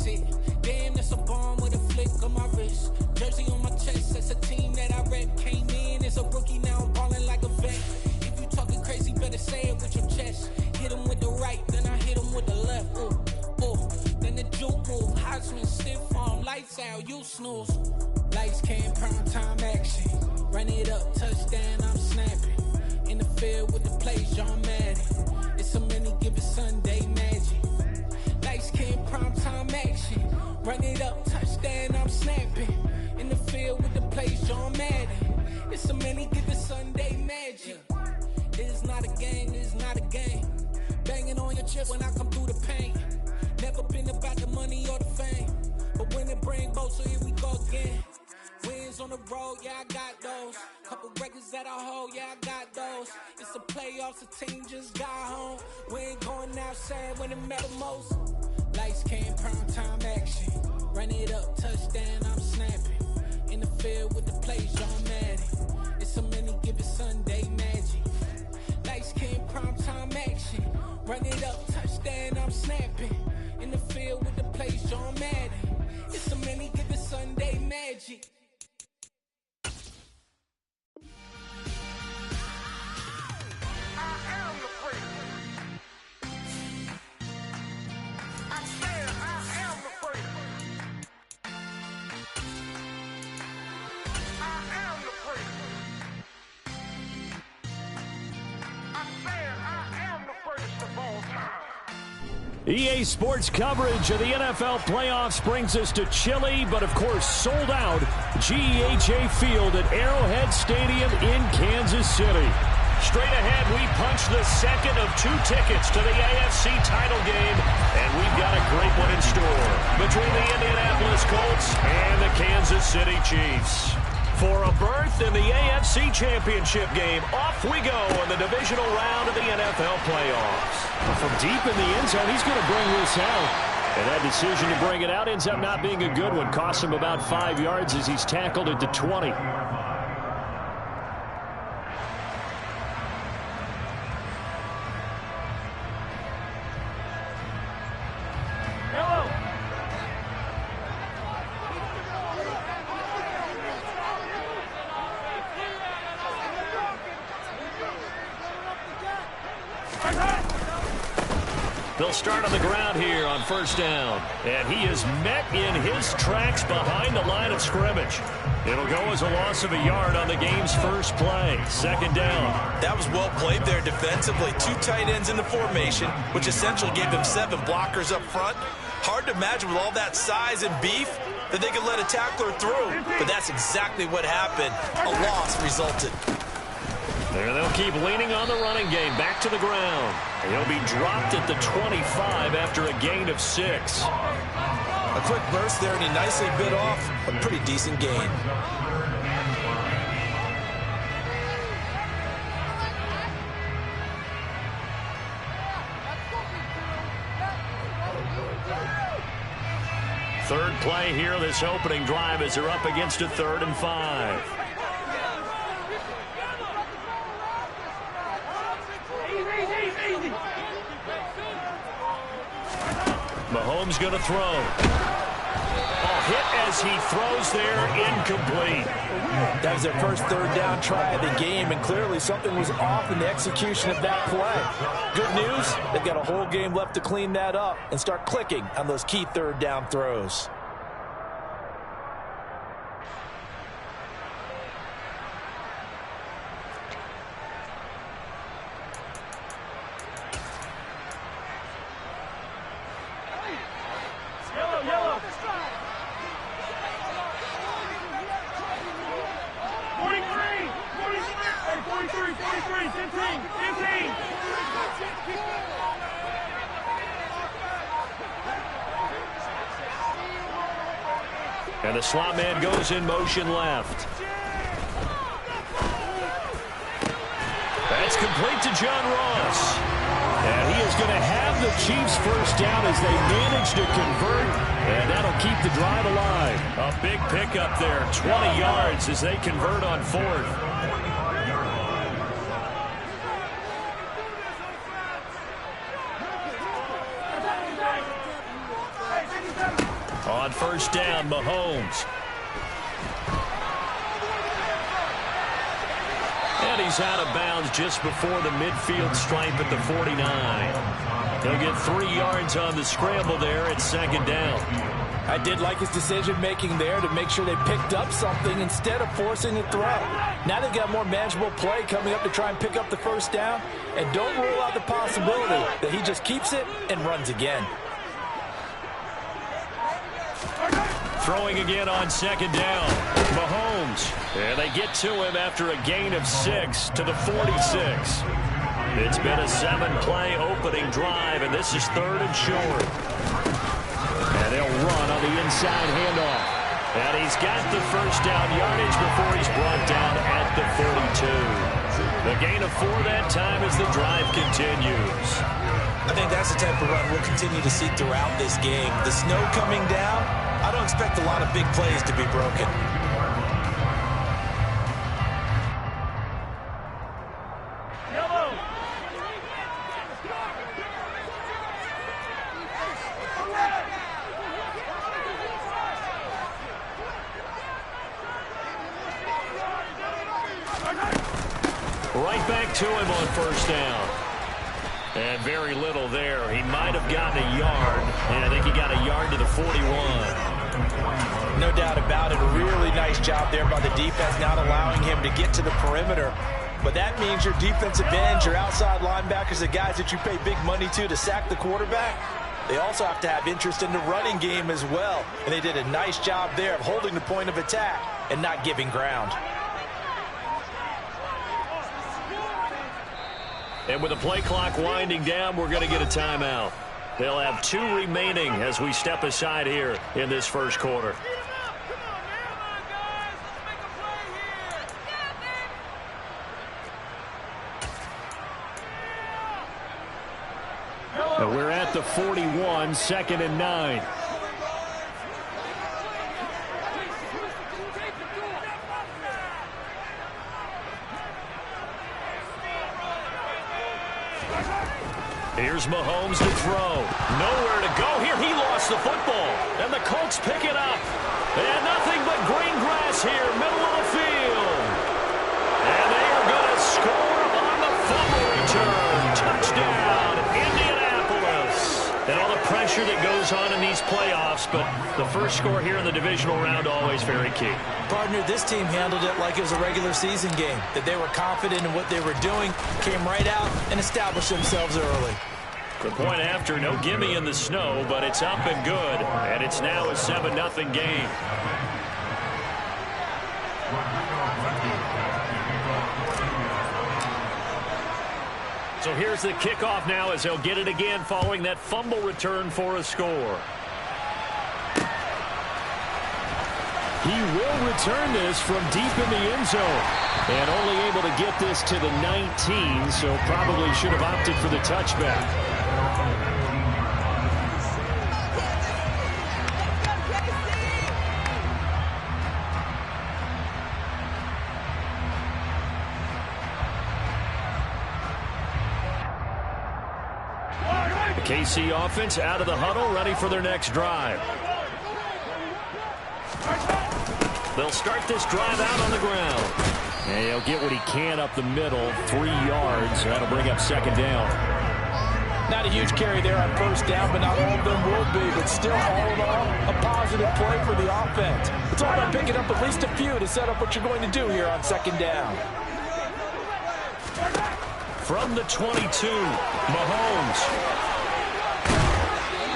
That's it. Damn, that's a bomb with a flick of my wrist. Jersey on my chest, that's a team that I rep. Came in as a rookie, now I'm ballin' like a vet. If you talking crazy, better say it with your chest. Hit him with the right, then I hit him with the left. Ooh, ooh. Then the juke move, Heisman stiff arm, lights out, you snooze. Lights came, prime time action. Run it up, touchdown, I'm snapping. In the field with the plays, John Madden. It's a many given Sunday magic. Lights came, prime time action. Run it up, touchdown, I'm snapping. In the field with the plays, John Madden. It's a many given Sunday magic. It is not a game, it is not a game. Banging on your chest when I come through the pain. Never been about the money or the fame. But when it bring both, so here we go again. Wins on the road, yeah, I got those. Couple records that I hold, yeah, I got those. It's the playoffs, the team just got home. We ain't going outside when it matter most. Lights came, prime time action. Run it up, touchdown, I'm snapping. In the field with the plays, John Madden. It's a many given Sunday magic. Lights came, prime time action. Run it up, touchdown, I'm snapping. In the field with the plays, John Madden. It's a many given Sunday magic. EA Sports coverage of the NFL playoffs brings us to chilly, but of course sold out GEHA Field at Arrowhead Stadium in Kansas City. Straight ahead, we punch the second of 2 tickets to the AFC title game, and we've got a great one in store between the Indianapolis Colts and the Kansas City Chiefs. For a berth in the AFC Championship game, off we go in the divisional round of the NFL playoffs. From deep in the end zone, he's going to bring this out. And that decision to bring it out ends up not being a good one. Costs him about 5 yards as he's tackled at the 20. They'll start on the ground here on first down. And he is met in his tracks behind the line of scrimmage. It'll go as a loss of a yard on the game's first play. Second down. That was well played there defensively. 2 tight ends in the formation, which essentially gave them 7 blockers up front. Hard to imagine with all that size and beef that they could let a tackler through. But that's exactly what happened. A loss resulted. There they'll keep leaning on the running game. Back to the ground. He'll be dropped at the 25 after a gain of 6. A quick burst there, and he nicely bit off a pretty decent gain. Third play here, this opening drive, as they're up against a 3rd and 5. Mahomes going to throw. A hit as he throws there, incomplete. That was their first 3rd down try of the game, and clearly something was off in the execution of that play. Good news, they've got a whole game left to clean that up and start clicking on those key 3rd down throws. And the slot man goes in motion left. That's complete to John Ross. And he is going to have the Chiefs first down as they manage to convert. And that'll keep the drive alive. A big pickup there, 20 yards as they convert on 4th. first down, Mahomes. And he's out of bounds just before the midfield stripe at the 49. He'll get 3 yards on the scramble there at second down. I did like his decision-making there to make sure they picked up something instead of forcing a throw. Now they've got more manageable play coming up to try and pick up the first down. And don't rule out the possibility that he just keeps it and runs again. Throwing again on second down. Mahomes. And they get to him after a gain of 6 to the 46. It's been a 7-play opening drive, and this is 3rd and short. And they'll run on the inside handoff. And he's got the first down yardage before he's brought down at the 42. The gain of 4 that time as the drive continues. I think that's the type of run we'll continue to see throughout this game. The snow coming down, I don't expect a lot of big plays to be broken. Right back to him on first down. And very little there. He might have gotten a yard, and I think he got a yard to the 41. No doubt about it. A really nice job there by the defense, not allowing him to get to the perimeter. But that means your defensive ends, your outside linebackers, the guys that you pay big money to sack the quarterback, they also have to have interest in the running game as well. And they did a nice job there of holding the point of attack and not giving ground. And with the play clock winding down, we're going to get a timeout. They'll have 2 remaining as we step aside here in this first quarter. And we're at the 41, 2nd and 9. Here's Mahomes to throw. Nowhere to go here. He lost the football. And the Colts pick it up. And nothing but green grass here, middle of the field. And they are going to score on the fumble return. Touchdown, Indianapolis. And all the pressure that goes on in these playoffs, but the first score here in the divisional round always very key. Partner, this team handled it like it was a regular season game, that they were confident in what they were doing, came right out and established themselves early. The point after, no gimme in the snow, but it's up and good, and it's now a 7-0 game. So here's the kickoff now as they'll get it again following that fumble return for a score. He will return this from deep in the end zone. And only able to get this to the 19, so probably should have opted for the touchback. The KC offense out of the huddle, ready for their next drive. They'll start this drive out on the ground. And he'll get what he can up the middle, 3 yards. That'll bring up second down. Not a huge carry there on first down, but not all of them will be. But still, all in all, a positive play for the offense. It's all about picking up at least a few to set up what you're going to do here on second down. From the 22, Mahomes.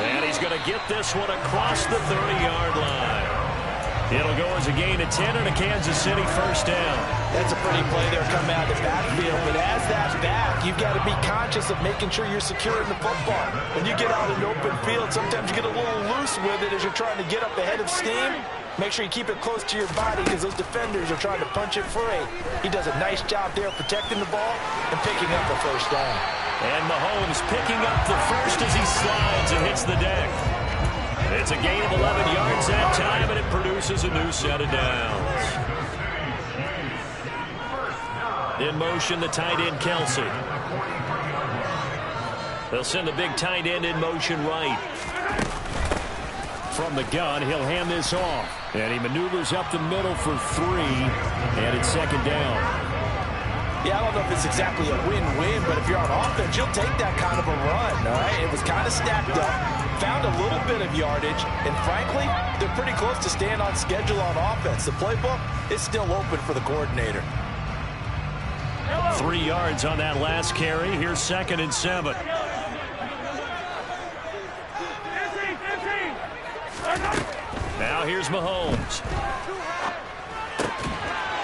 And he's going to get this one across the 30-yard line. It'll go as a gain of 10 and a Kansas City first down. That's a pretty play there coming out of the backfield. But as that back, you've got to be conscious of making sure you're securing the football. When you get out in the open field, sometimes you get a little loose with it as you're trying to get up ahead of steam. Make sure you keep it close to your body because those defenders are trying to punch it free. He does a nice job there protecting the ball and picking up the first down. And Mahomes picking up the first as he slides and hits the deck. It's a gain of 11 yards that time, and it produces a new set of downs. In motion, the tight end, Kelsey. They'll send the big tight end in motion right. from the gun. He'll hand this off. And he maneuvers up the middle for 3. And it's second down. Yeah, I don't know if it's exactly a win-win, but if you're on offense, you'll take that kind of a run, all right? It was kind of stacked up, found a little bit of yardage, and frankly, they're pretty close to staying on schedule on offense. The playbook is still open for the coordinator. 3 yards on that last carry. Here's 2nd and 7. Now here's Mahomes.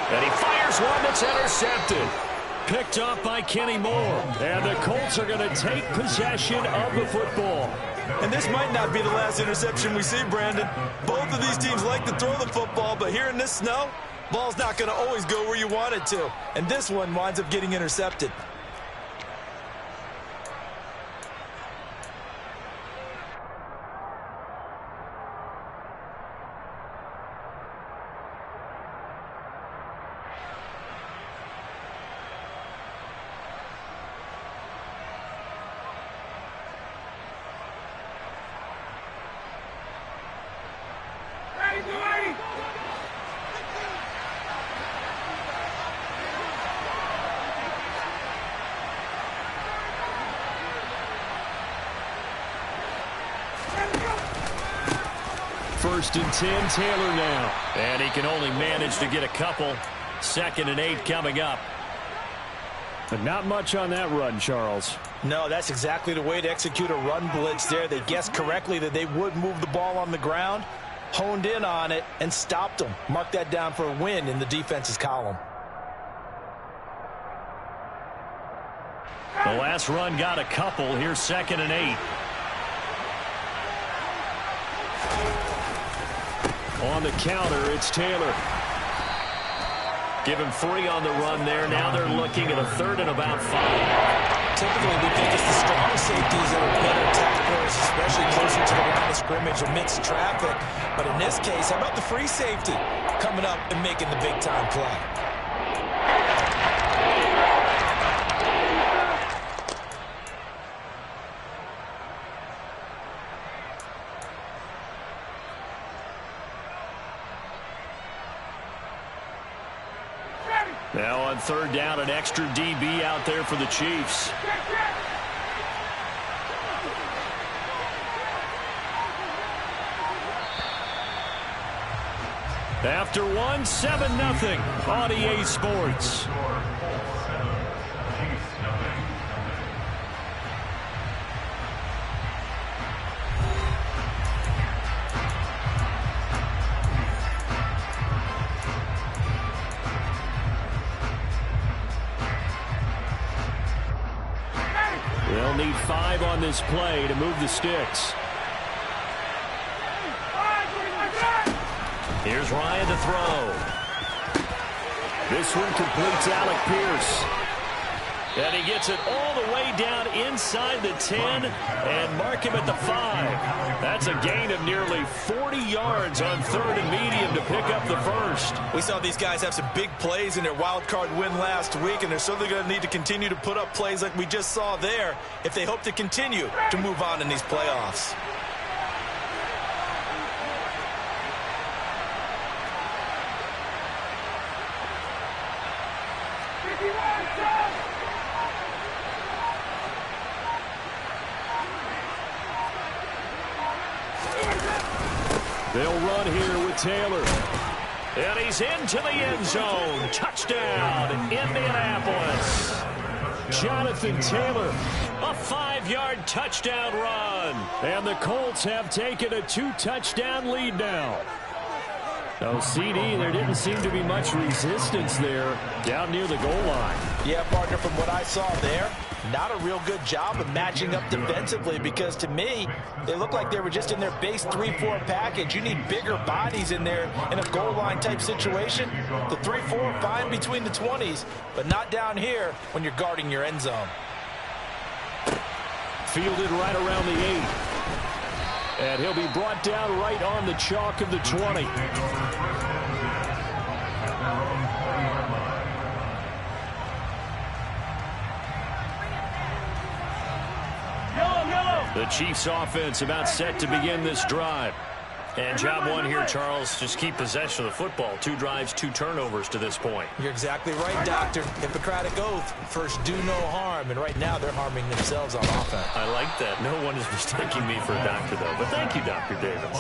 And he fires one that's intercepted. Picked off by Kenny Moore. And the Colts are going to take possession of the football. And this might not be the last interception we see, Brandon. Both of these teams like to throw the football, but here in this snow, ball's not going to always go where you want it to. And this one winds up getting intercepted. First and 10, Taylor now. And he can only manage to get a couple. 2nd and 8 coming up. But not much on that run, Charles. No, that's exactly the way to execute a run blitz there. They guessed correctly that they would move the ball on the ground, honed in on it, and stopped them. Mark that down for a win in the defense's column. The last run got a couple. Here's 2nd and 8. On the counter, it's Taylor. Give him 3 on the run there. Now they're looking at a 3rd and about 5. Typically, we think it's the strong safeties that are better tacklers, especially closer to the line of scrimmage amidst traffic. But in this case, how about the free safety coming up and making the big-time play? Now on 3rd down, an extra DB out there for the Chiefs. After 1, 7-0 on EA Sports. They'll need 5 on this play to move the sticks. Here's Ryan to throw. This one completes Alec Pierce. And he gets it all the way down inside the 10 and mark him at the 5. That's a gain of nearly 40 yards on 3rd and medium to pick up the first. We saw these guys have some big plays in their wild card win last week, and they're certainly going to need to continue to put up plays like we just saw there if they hope to continue to move on in these playoffs. They'll run here with Taylor. And he's into the end zone. Touchdown, Indianapolis. Jonathan Taylor, a 5-yard touchdown run. And the Colts have taken a 2-touchdown lead now. Oh, CD, there didn't seem to be much resistance there down near the goal line. Yeah, partner, from what I saw there, not a real good job of matching up defensively because to me, they look like they were just in their base 3-4 package. You need bigger bodies in there in a goal line type situation. The 3-4 fine between the 20s, but not down here when you're guarding your end zone. Fielded right around the 8. And he'll be brought down right on the chalk of the 20. The Chiefs offense about set to begin this drive. And job one here, Charles, just keep possession of the football. 2 drives, 2 turnovers to this point. You're exactly right, Doctor. Hippocratic oath. First, do no harm. And right now, they're harming themselves on offense. I like that. No one is mistaking me for a doctor, though. But thank you, Dr. Davis.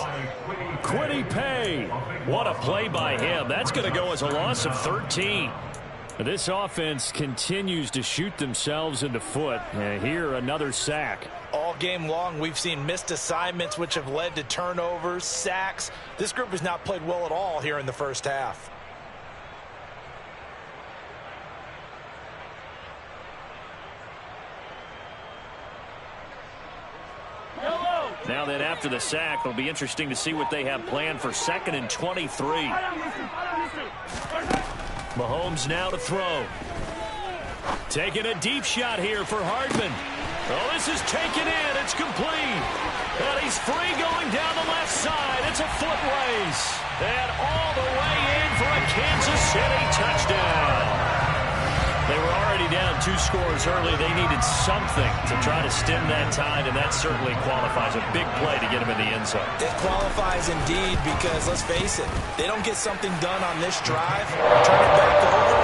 Quiddy Pay. What a play by him. That's going to go as a loss of 13. This offense continues to shoot themselves in the foot. And here, another sack. All game long, we've seen missed assignments, which have led to turnovers, sacks. This group has not played well at all here in the first half. Now then, after the sack, it'll be interesting to see what they have planned for 2nd and 23. Mahomes now to throw. Taking a deep shot here for Hardman. Oh, this is taken in. It's complete. And he's free going down the left side. It's a foot race. And all the way in for a Kansas City touchdown. They were already down 2 scores early. They needed something to try to stem that tide, and that certainly qualifies a big play to get them in the end zone. It qualifies indeed because, let's face it, they don't get something done on this drive, turn it back over,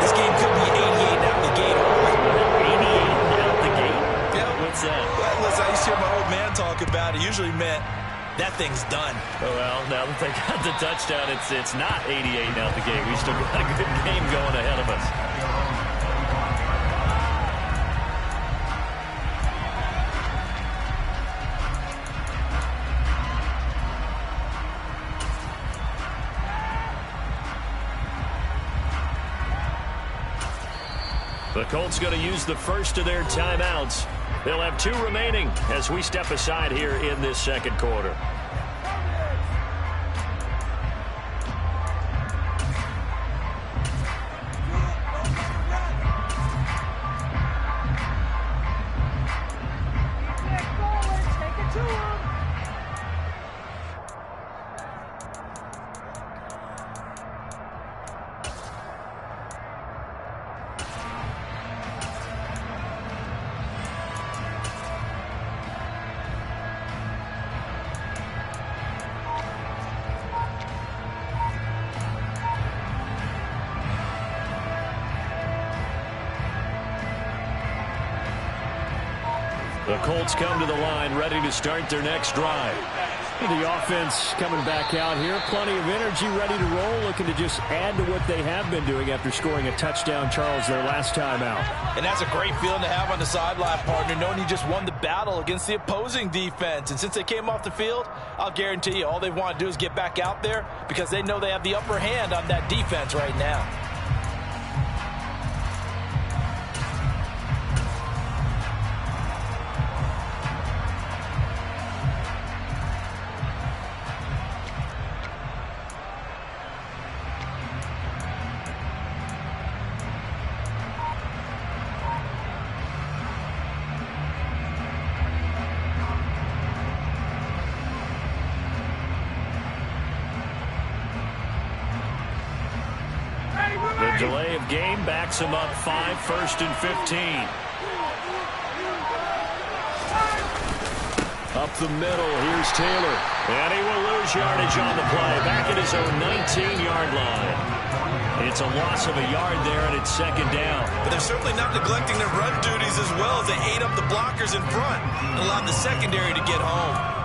this game could be 88 out the gate. 88 out the gate? Yeah. What's that? Well, listen, I used to hear my old man talk about it. Usually meant that thing's done. Oh, well, now that they got the touchdown, it's not 88 out the gate. We still got a good game going ahead of us. The Colts going to use the first of their timeouts. They'll have 2 remaining as we step aside here in this second quarter. The Colts come to the line, ready to start their next drive. The offense coming back out here. Plenty of energy, ready to roll, looking to just add to what they have been doing after scoring a touchdown, Charles, their last time out. And that's a great feeling to have on the sideline, partner, knowing you just won the battle against the opposing defense. And since they came off the field, I'll guarantee you all they want to do is get back out there because they know they have the upper hand on that defense right now. The delay of game backs him up 5, 1st and 15. Up the middle, here's Taylor. And he will lose yardage on the play. Back at his own 19-yard line. It's a loss of a yard there, and it's 2nd down. But they're certainly not neglecting their run duties as well as they ate up the blockers in front and allowed the secondary to get home.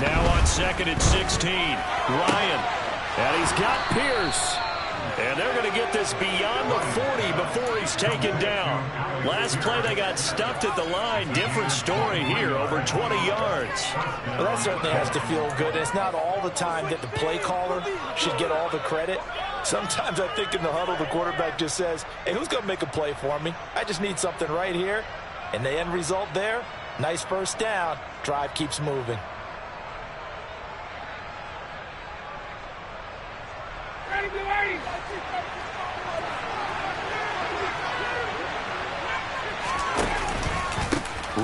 Now on 2nd and 16, Ryan. And he's got Pierce. And they're going to get this beyond the 40 before he's taken down. Last play, they got stuffed at the line. Different story here, over 20 yards. Well, that certainly has to feel good. It's not all the time that the play caller should get all the credit. Sometimes I think in the huddle, the quarterback just says, hey, who's going to make a play for me? I just need something right here. And the end result there, nice first down. Drive keeps moving.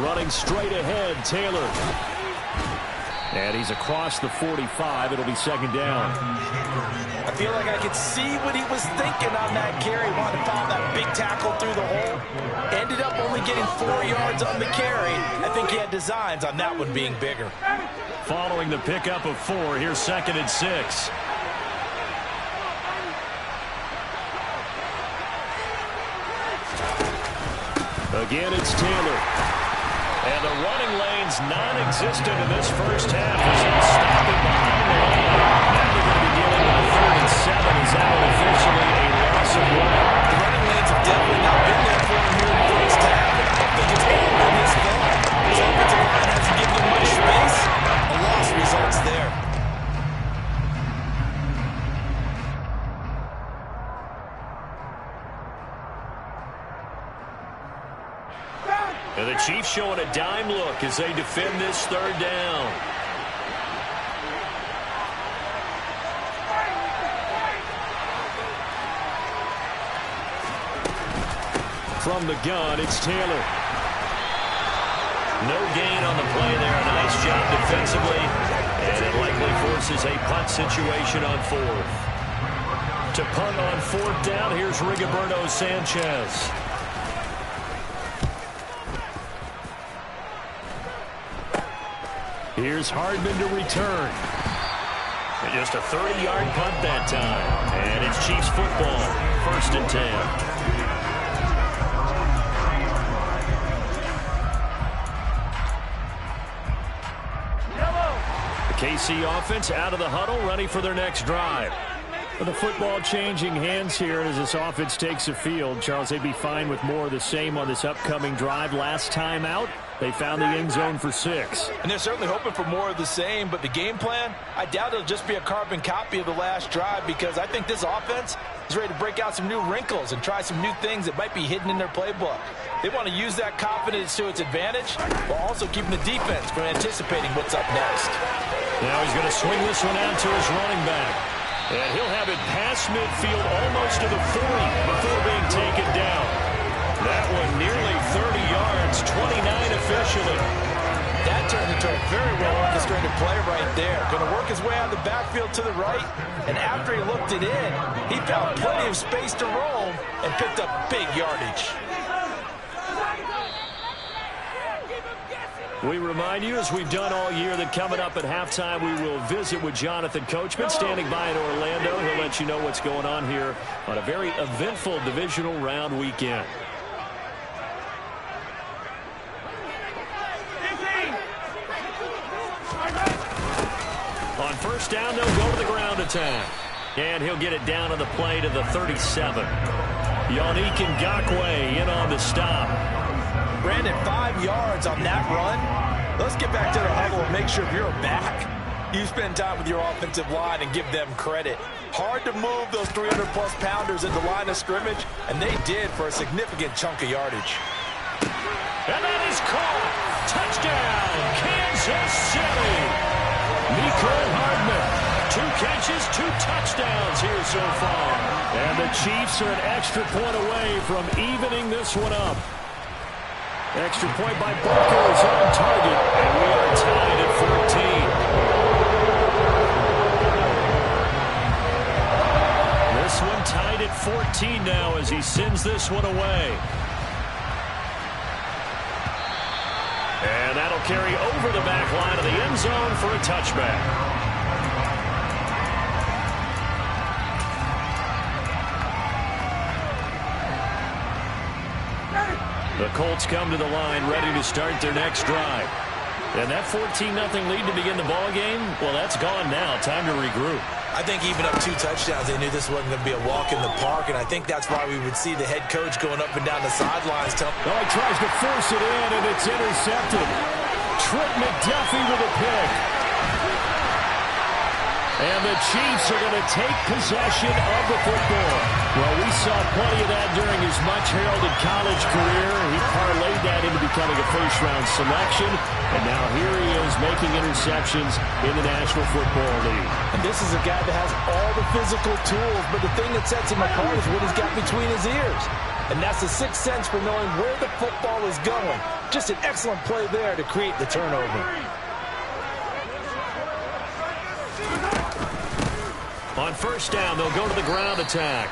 Running straight ahead, Taylor. And he's across the 45. It'll be second down. I feel like I could see what he was thinking on that carry. Wanted to follow that big tackle through the hole. Ended up only getting 4 yards on the carry. I think he had designs on that one being bigger. Following the pickup of 4, here's second and 6. Again, it's Taylor. And the running lane's non-existent in this first half as he's stopping behind the line. Now they're going to be dealing with a 3rd and 7. Is that officially a loss of ground? The running lanes have definitely not been there for him here in the first half. And I don't think it's all been his fault. His offensive line hasn't given him much space. A loss results there. And the Chiefs showing a dime look as they defend this 3rd down. From the gun, it's Taylor. No gain on the play there. A nice job defensively. And it likely forces a punt situation on 4th. To punt on 4th down, here's Rigoberto Sanchez. Here's Hardman to return. And just a 30-yard punt that time. And it's Chiefs football, 1st and 10. The KC offense out of the huddle, ready for their next drive. With the football changing hands here as this offense takes the field, Charles, they'd be fine with more of the same on this upcoming drive. Last time out, they found the end zone for 6. And they're certainly hoping for more of the same, but the game plan, I doubt it'll just be a carbon copy of the last drive because I think this offense is ready to break out some new wrinkles and try some new things that might be hidden in their playbook. They want to use that confidence to its advantage while also keeping the defense from anticipating what's up next. Now he's going to swing this one out to his running back. And he'll have it past midfield almost to the 40 before being taken down. That one nearly 30 yards, 29 officially. That turned into a very well orchestrated play right there. Going to work his way out of the backfield to the right, and after he looked it in, he found plenty of space to roam and picked up big yardage. We remind you, as we've done all year, that coming up at halftime, we will visit with Jonathan Coachman standing by in Orlando. He'll let you know what's going on here on a very eventful divisional round weekend. On 1st down, they'll go to the ground attack. And he'll get it down on the play to the 37. Yannick Ngakoue in on the stop. Brandon, 5 yards on that run. Let's get back to the huddle and make sure you're back. You spend time with your offensive line and give them credit. Hard to move those 300-plus pounders at the line of scrimmage, and they did for a significant chunk of yardage. And that is caught. Touchdown, Kansas City. Mecole Hardman. 2 catches, 2 touchdowns here so far. And the Chiefs are an extra point away from evening this one up. Extra point by Booker is on target, and we are tied at 14. This one tied at 14 now as he sends this one away. And that'll carry over the back line of the end zone for a touchback. The Colts come to the line ready to start their next drive. And that 14-0 lead to begin the ball game, well, that's gone now. Time to regroup. I think even up 2 touchdowns, they knew this wasn't going to be a walk in the park, and I think that's why we would see the head coach going up and down the sidelines. Oh, he tries to force it in, and it's intercepted. Trent McDuffie with a pick. And the Chiefs are going to take possession of the football. Well, we saw plenty of that during his much-heralded college career. He parlayed that into becoming a first-round selection. And now here he is making interceptions in the National Football League. And this is a guy that has all the physical tools, but the thing that sets him apart is what he's got between his ears. And that's the sixth sense for knowing where the football is going. Just an excellent play there to create the turnover. On first down, they'll go to the ground attack.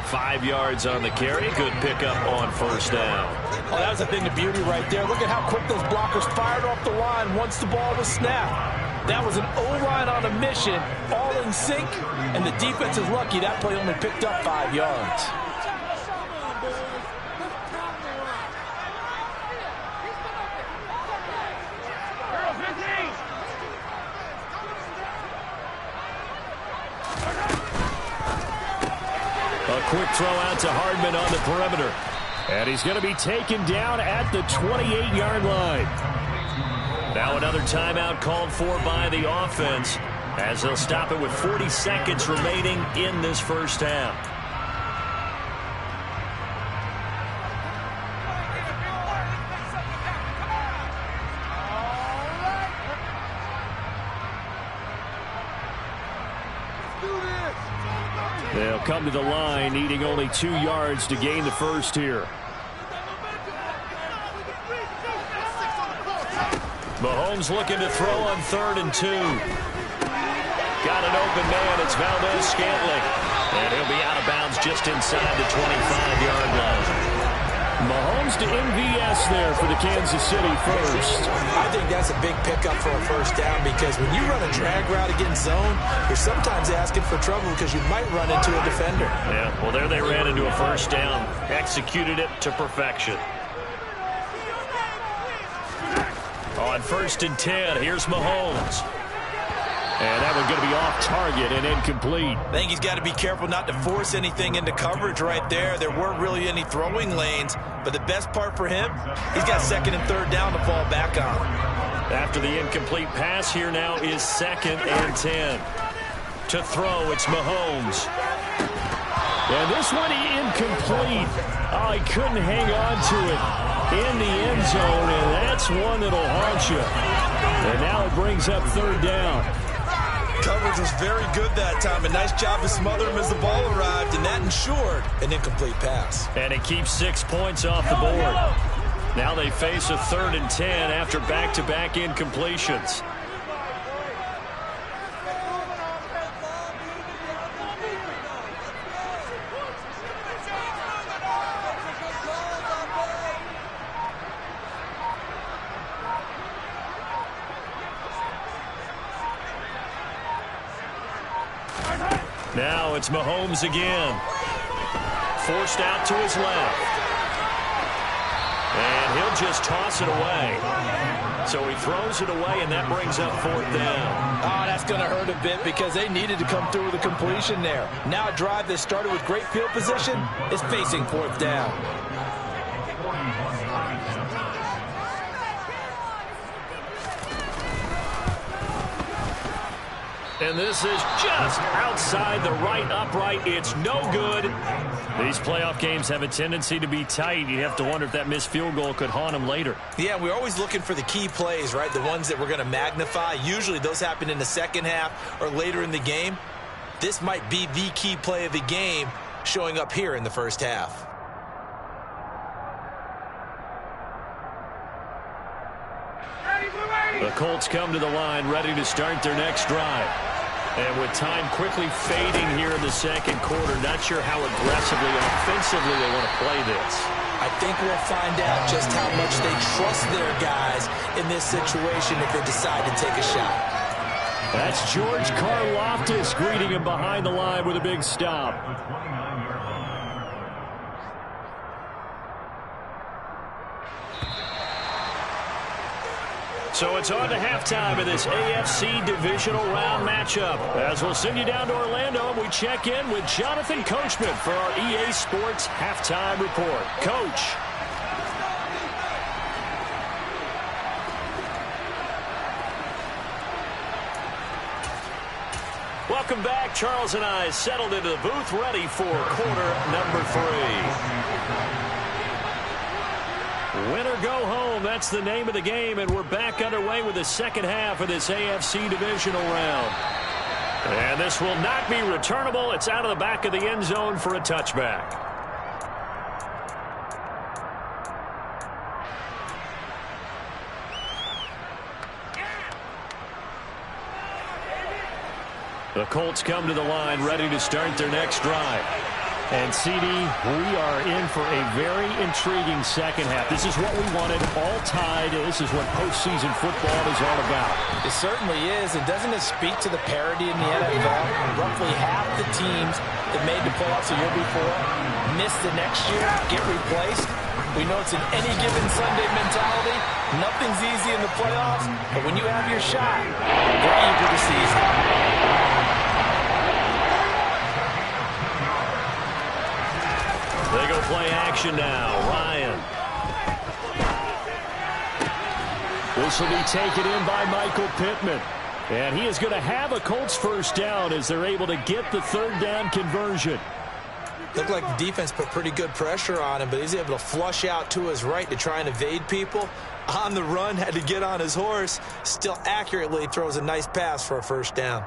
5 yards on the carry. Good pickup on first down. Oh, that was a thing of beauty right there. Look at how quick those blockers fired off the line once the ball was snapped. That was an O-line on a mission, all in sync, and the defense is lucky that play only picked up 5 yards. Quick throw out to Hardman on the perimeter. And he's going to be taken down at the 28-yard line. Now another timeout called for by the offense as they'll stop it with 40 seconds remaining in this first half. They'll come to the line, needing only 2 yards to gain the first here. Mahomes looking to throw on 3rd and 2. Got an open man. It's Valdez-Scantling. And he'll be out of bounds just inside the 25-yard line. Mahomes to MVS there for the Kansas City first. I think that's a big pickup for a first down because when you run a drag route against zone, you're sometimes asking for trouble because you might run into a defender. Yeah, well, there they ran into a first down. Executed it to perfection. On 1st and 10, here's Mahomes. And that one's going to be off target and incomplete. I think he's got to be careful not to force anything into coverage right there. There weren't really any throwing lanes, but the best part for him, he's got 2nd and 3rd down to fall back on. After the incomplete pass, here now is 2nd and 10. To throw, it's Mahomes. And this one incomplete. Oh, he couldn't hang on to it in the end zone, and that's one that'll haunt you. And now it brings up 3rd down. Coverage was very good that time. A nice job to smother him as the ball arrived, and that ensured an incomplete pass. And it keeps 6 points off the board. Now they face a 3rd and 10 after back-to-back incompletions. Now it's Mahomes again. Forced out to his left. And he'll just toss it away. So he throws it away, and that brings up 4th down. Oh, that's going to hurt a bit because they needed to come through with a completion there. Now a drive that started with great field position is facing 4th down. And this is just outside the right upright. It's no good. These playoff games have a tendency to be tight. You have to wonder if that missed field goal could haunt them later. Yeah, we're always looking for the key plays, right? The ones that we're going to magnify. Usually those happen in the second half or later in the game. This might be the key play of the game showing up here in the first half. The Colts come to the line ready to start their next drive. And with time quickly fading here in the second quarter, not sure how aggressively and offensively they want to play this. I think we'll find out just how much they trust their guys in this situation if they decide to take a shot. That's George Karlaftis greeting him behind the line with a big stop. So it's on to halftime of this AFC divisional round matchup. As we'll send you down to Orlando, and we check in with Jonathan Coachman for our EA Sports Halftime Report. Coach. Welcome back. Charles and I settled into the booth, ready for quarter number 3. Win or go home, that's the name of the game, and we're back underway with the second half of this AFC divisional round. And this will not be returnable. It's out of the back of the end zone for a touchback. The Colts come to the line, ready to start their next drive. And, CD, we are in for a very intriguing second half. This is what we wanted, all tied. This is what postseason football is all about. It certainly is. And doesn't it speak to the parity in the NFL? Roughly half the teams that made the playoffs the year before miss the next year, get replaced. We know it's an any given Sunday mentality. Nothing's easy in the playoffs. But when you have your shot, they're eager to seize it. They go play action now. Ryan. This will be taken in by Michael Pittman. And he is going to have a Colts first down as they're able to get the third down conversion. Looked like the defense put pretty good pressure on him, but he's able to flush out to his right to try and evade people. On the run, had to get on his horse. Still accurately throws a nice pass for a first down.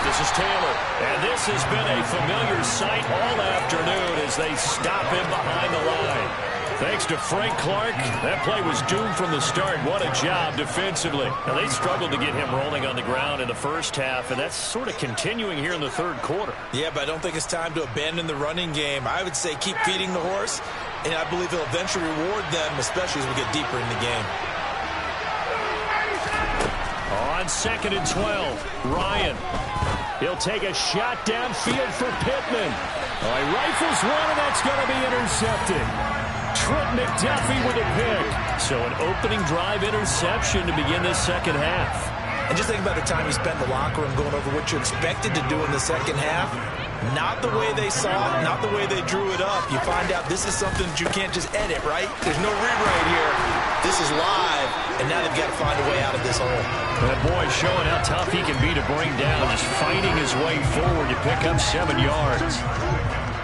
This is Taylor, and this has been a familiar sight all afternoon as they stop him behind the line. Thanks to Frank Clark, that play was doomed from the start. What a job defensively. Now, they struggled to get him rolling on the ground in the first half, and that's sort of continuing here in the third quarter. Yeah, but I don't think it's time to abandon the running game. I would say keep feeding the horse, and I believe he'll eventually reward them, especially as we get deeper in the game. On 2nd and 12, Ryan. He'll take a shot downfield for Pittman. He rifles one, and that's going to be intercepted. Trent McDuffie with a pick. So an opening drive interception to begin this second half. And just think about the time you spent in the locker room going over what you expected to do in the second half. Not the way they saw it, not the way they drew it up. You find out this is something that you can't just edit, right? There's no rewrite here. This is live, and now they've got to find a way out of this hole. That boy showing how tough he can be to bring down, just fighting his way forward to pick up 7 yards.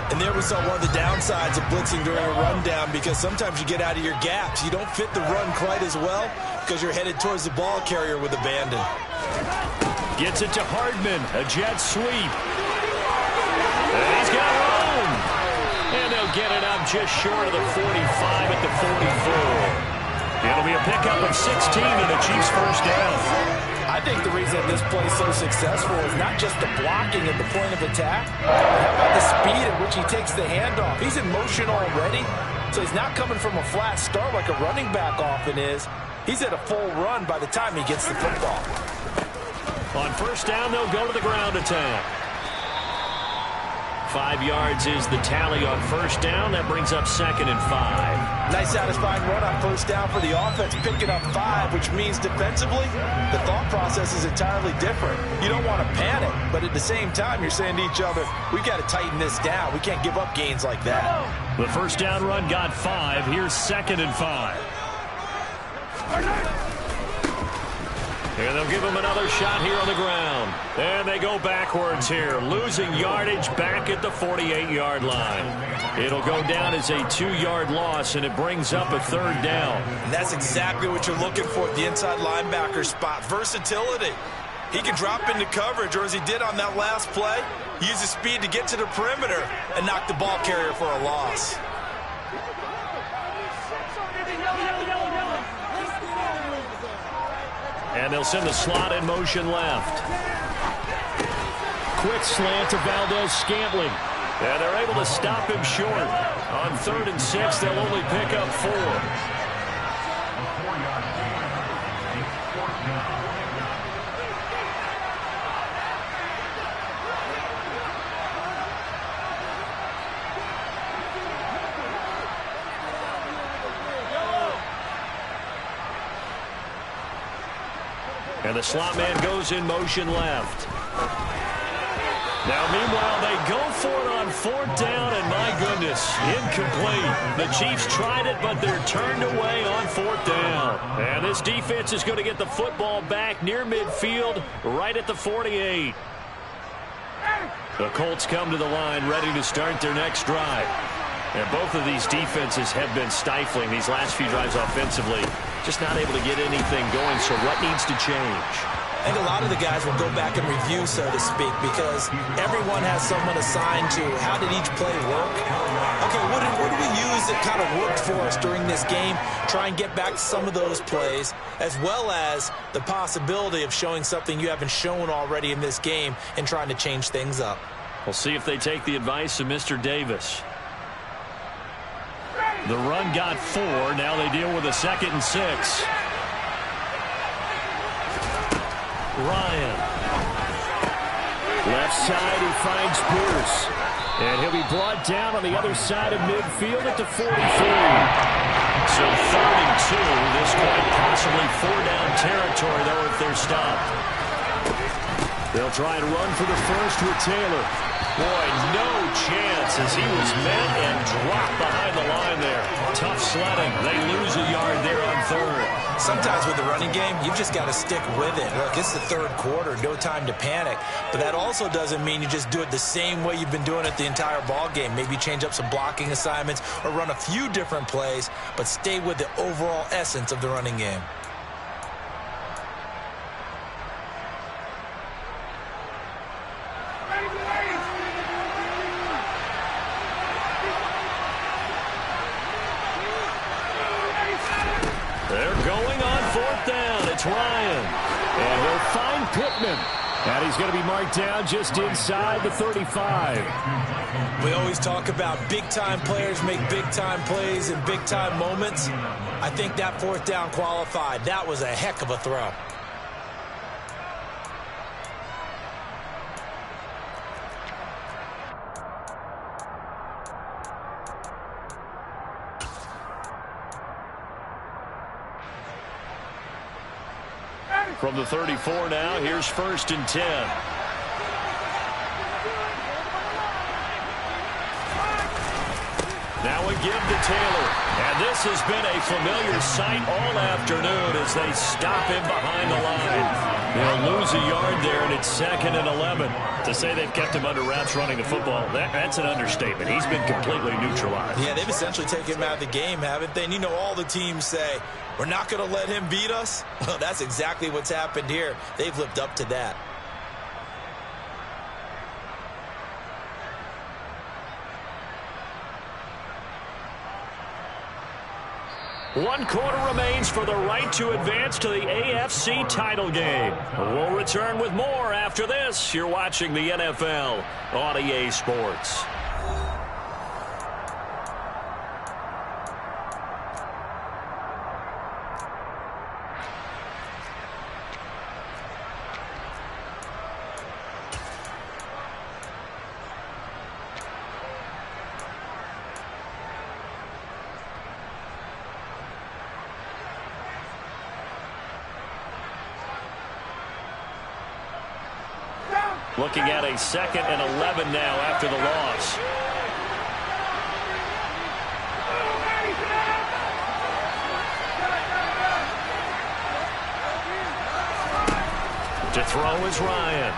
And there we saw one of the downsides of blitzing during a rundown, because sometimes you get out of your gaps. You don't fit the run quite as well because you're headed towards the ball carrier with abandon. Gets it to Hardman, a jet sweep. And he's got room. And they'll get it up just short of the 45 at the 44. It'll be a pickup of 16 and the Chiefs' first down. I think the reason this play is so successful is not just the blocking at the point of attack, but how about the speed at which he takes the handoff. He's in motion already, so he's not coming from a flat start like a running back often is. He's at a full run by the time he gets the football. On first down, they'll go to the ground attack. 5 yards is the tally on first down. That brings up 2nd and 5. Nice satisfying run on first down for the offense, picking up 5, which means defensively, the thought process is entirely different. You don't want to panic, but at the same time, you're saying to each other, we've got to tighten this down. We can't give up gains like that. The first down run got 5. Here's 2nd and 5. And they'll give him another shot here on the ground. And they go backwards here, losing yardage back at the 48-yard line. It'll go down as a 2-yard loss, and it brings up a 3rd down. And that's exactly what you're looking for at the inside linebacker spot, versatility. He can drop into coverage, or as he did on that last play, use his speed to get to the perimeter and knock the ball carrier for a loss. And they'll send the slot in motion left. Quick slant to Valdez-Scantling. And they're able to stop him short. On 3rd and 6, they'll only pick up 4. And the slot man goes in motion left. Now, meanwhile, they go for it on 4th down, and my goodness, incomplete. The Chiefs tried it, but they're turned away on 4th down. And this defense is going to get the football back near midfield, right at the 48. The Colts come to the line, ready to start their next drive. And both of these defenses have been stifling these last few drives offensively. Just not able to get anything going, so what needs to change? I think a lot of the guys will go back and review, so to speak, because everyone has someone assigned to how did each play work. Okay, what did we use that kind of worked for us during this game? Try and get back to some of those plays, as well as the possibility of showing something you haven't shown already in this game and trying to change things up. We'll see if they take the advice of Mr. Davis. The run got 4. Now they deal with a 2nd and 6. Ryan. Left side, he finds Pierce. And he'll be brought down on the other side of midfield at the 43. So 3rd and 2. This quite possibly 4-down territory, though, if they're stopped. They'll try and run for the first with Taylor. Boy, no chance as he was met and dropped behind the line there. Tough sledding. They lose a yard there on 3rd. Sometimes with the running game, you've just got to stick with it. Look, it's the 3rd quarter, no time to panic. But that also doesn't mean you just do it the same way you've been doing it the entire ball game. Maybe change up some blocking assignments or run a few different plays, but stay with the overall essence of the running game. Ryan, and he'll find Pittman, and he's going to be marked down just inside the 35. We always talk about big-time players make big-time plays in big-time moments. I think that 4th down qualified. That was a heck of a throw. From the 34 now, here's 1st and 10. Now a give to Taylor. And this has been a familiar sight all afternoon as they stop him behind the line. They'll lose a yard there, and it's 2nd and 11. To say they've kept him under wraps running the football, that's an understatement. He's been completely neutralized. Yeah, they've essentially taken him out of the game, haven't they? And you know all the teams say, we're not going to let him beat us. Well, that's exactly what's happened here. They've lived up to that. One quarter remains for the right to advance to the AFC title game. We'll return with more after this. You're watching the NFL on EA Sports. Looking at a 2nd and 11 now after the loss. To throw is Ryan.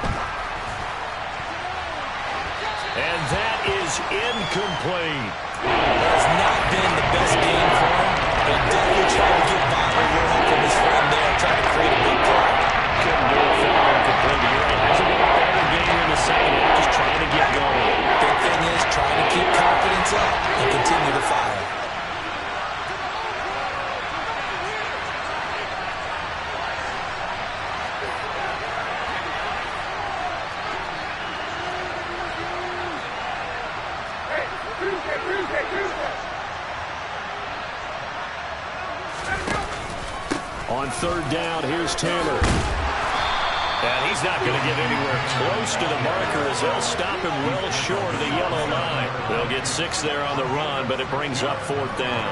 And that is incomplete. That has not been the best game for him, but he definitely tried to get by a little help from his friend there, trying to create a big play. Couldn't do it for him completely. Hasn't been a better game in the second half, just trying to get going. Big thing is trying to keep confidence up and continue to fire. On 3rd down, here's Taylor. And he's not going to get anywhere close to the marker as they'll stop him well short of the yellow line. They'll get 6 there on the run, but it brings up 4th down.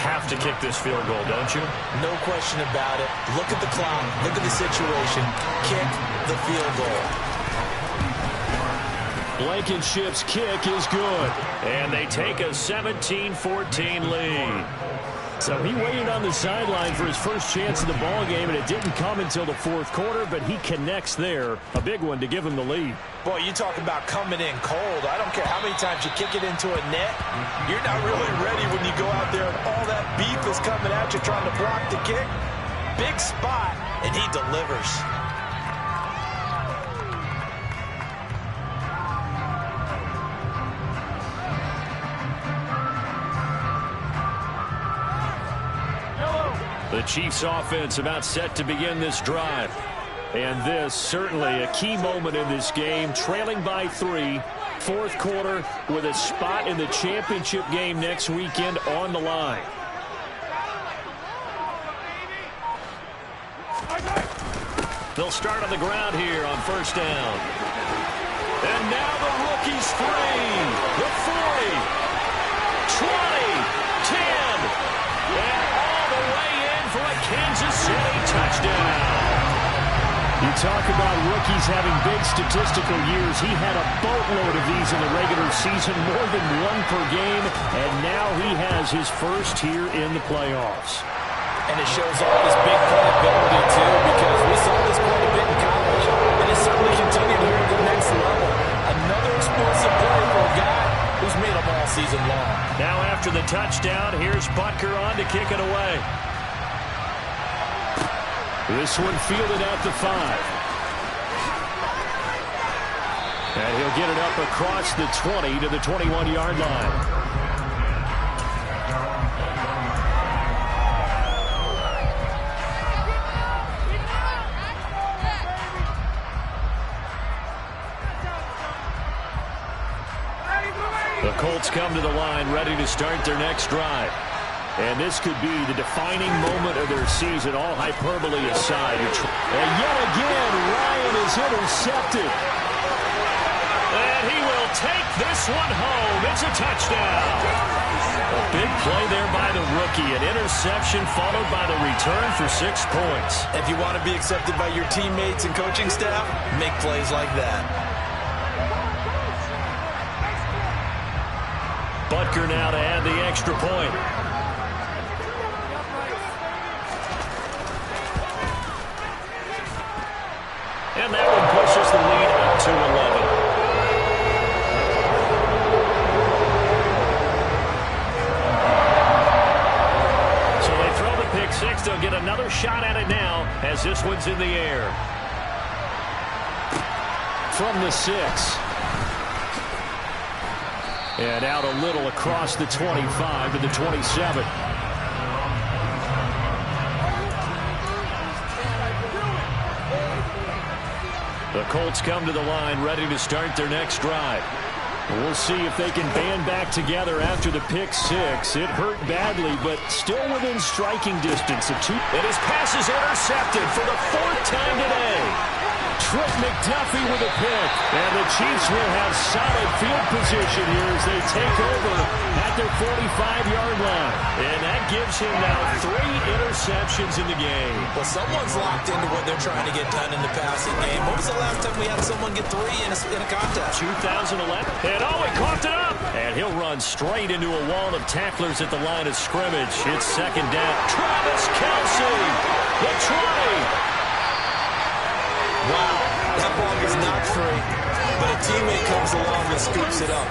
Have to kick this field goal, don't you? No question about it. Look at the clock. Look at the situation. Kick the field goal. Blankenship's kick is good. And they take a 17-14 lead. So he waited on the sideline for his first chance of the ball game, and it didn't come until the fourth quarter, but he connects there. A big one to give him the lead. Boy, you talk about coming in cold. I don't care how many times you kick it into a net. You're not really ready when you go out there and all that beef is coming at you trying to block the kick. Big spot, and he delivers. The Chiefs offense about set to begin this drive. And this certainly a key moment in this game, trailing by 3, fourth quarter with a spot in the championship game next weekend on the line. They'll start on the ground here on first down. And now the rookie's 3, the 40, 20, 10, and all the way in for a Kansas City touchdown. You talk about rookies having big statistical years. He had a boatload of these in the regular season, more than 1 per game, and now he has his first here in the playoffs. And it shows off his big playability, too, because we saw this quite a bit in college, and it certainly continued here at the next level. Another explosive play for a guy who's made them all season long. Now after the touchdown, here's Butker on to kick it away. This one fielded at the 5. And he'll get it up across the 20 to the 21-yard line. The Colts come to the line ready to start their next drive. And this could be the defining moment of their season, all hyperbole aside. And yet again, Ryan is intercepted. And he will take this one home. It's a touchdown. A big play there by the rookie. An interception followed by the return for 6 points. If you want to be accepted by your teammates and coaching staff, make plays like that. Butker now to add the extra point. And that one pushes the lead up to 11. So they throw the pick 6. They'll get another shot at it now as this one's in the air. From the 6. And out a little across the 25 to the 27. The Colts come to the line ready to start their next drive. We'll see if they can band back together after the pick 6. It hurt badly, but still within striking distance of 2. And his pass is intercepted for the 4th time today. Trent McDuffie with a pick. And the Chiefs will have solid field position here as they take over at their 45-yard line. And that gives him now 3 interceptions in the game. Well, someone's locked into what they're trying to get done in the passing game. When was the last time we had someone get 3 in a contest? 2011. And he coughed it up. And he'll run straight into a wall of tacklers at the line of scrimmage. It's second down. Travis Kelce, the 20. Wow, that ball is not free, but a teammate comes along and scoops it up.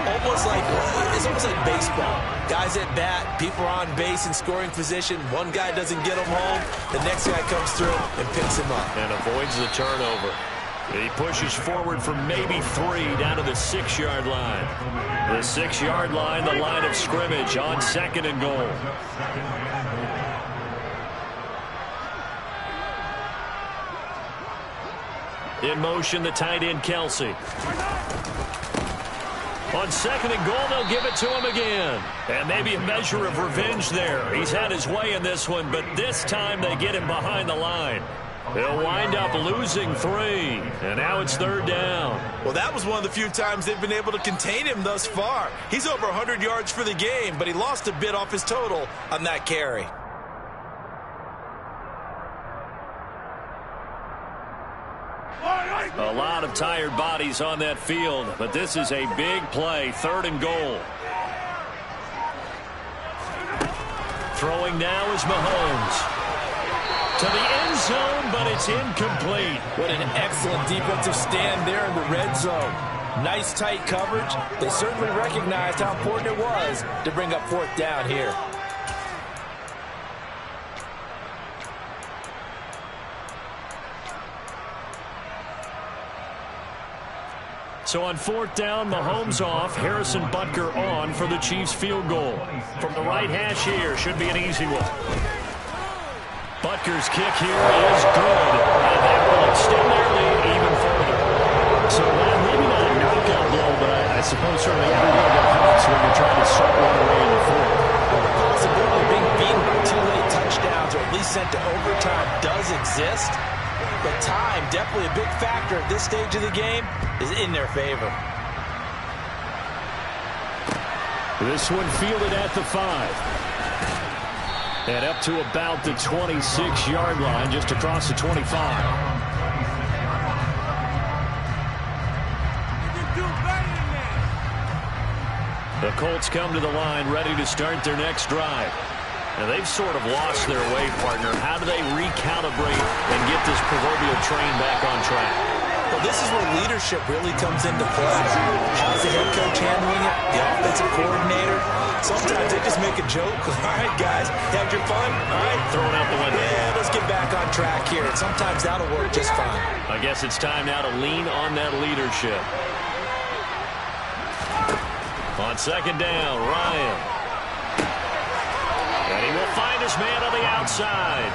It's almost like baseball. Guys at bat, people are on base in scoring position. One guy doesn't get him home. The next guy comes through and picks him up. And avoids the turnover. He pushes forward for maybe 3 down to the 6-yard line. The 6-yard line, the line of scrimmage on 2nd and goal. In motion, the tight end, Kelce. On 2nd and goal, they'll give it to him again. And maybe a measure of revenge there. He's had his way in this one, but this time they get him behind the line. They'll wind up losing 3. And now it's 3rd down. Well, that was one of the few times they've been able to contain him thus far. He's over 100 yards for the game, but he lost a bit off his total on that carry. A lot of of tired bodies on that field, but this is a big play, 3rd and goal. Throwing now is Mahomes. To the end zone, but it's incomplete. What an excellent defensive stand there in the red zone. Nice tight coverage. They certainly recognized how important it was to bring up 4th down here. So on 4th down, Mahomes off, Harrison Butker on for the Chiefs field goal. From the right hash here, should be an easy one. Butker's kick here is good, and that will extend their lead even further. So maybe not a knockout blow, but I suppose certainly every little bit helps when you're trying to start one away in the 4th. Well, the possibility of being beaten by 2 late touchdowns or at least sent to overtime does exist. But time, definitely a big factor at this stage of the game, is in their favor. This one fielded at the 5. And up to about the 26-yard line, just across the 25. The Colts come to the line, ready to start their next drive. And they've sort of lost their way, partner. How do they recalibrate and get this proverbial train back on track? Well, this is where leadership really comes into play. How's the head coach handling it? The offensive coordinator? Sometimes they just make a joke. All right, guys, had your fun? All right. Throw it out the window. Yeah, let's get back on track here. And sometimes that'll work just fine. I guess it's time now to lean on that leadership. On 2nd down, Ryan. And he will find his man on the outside.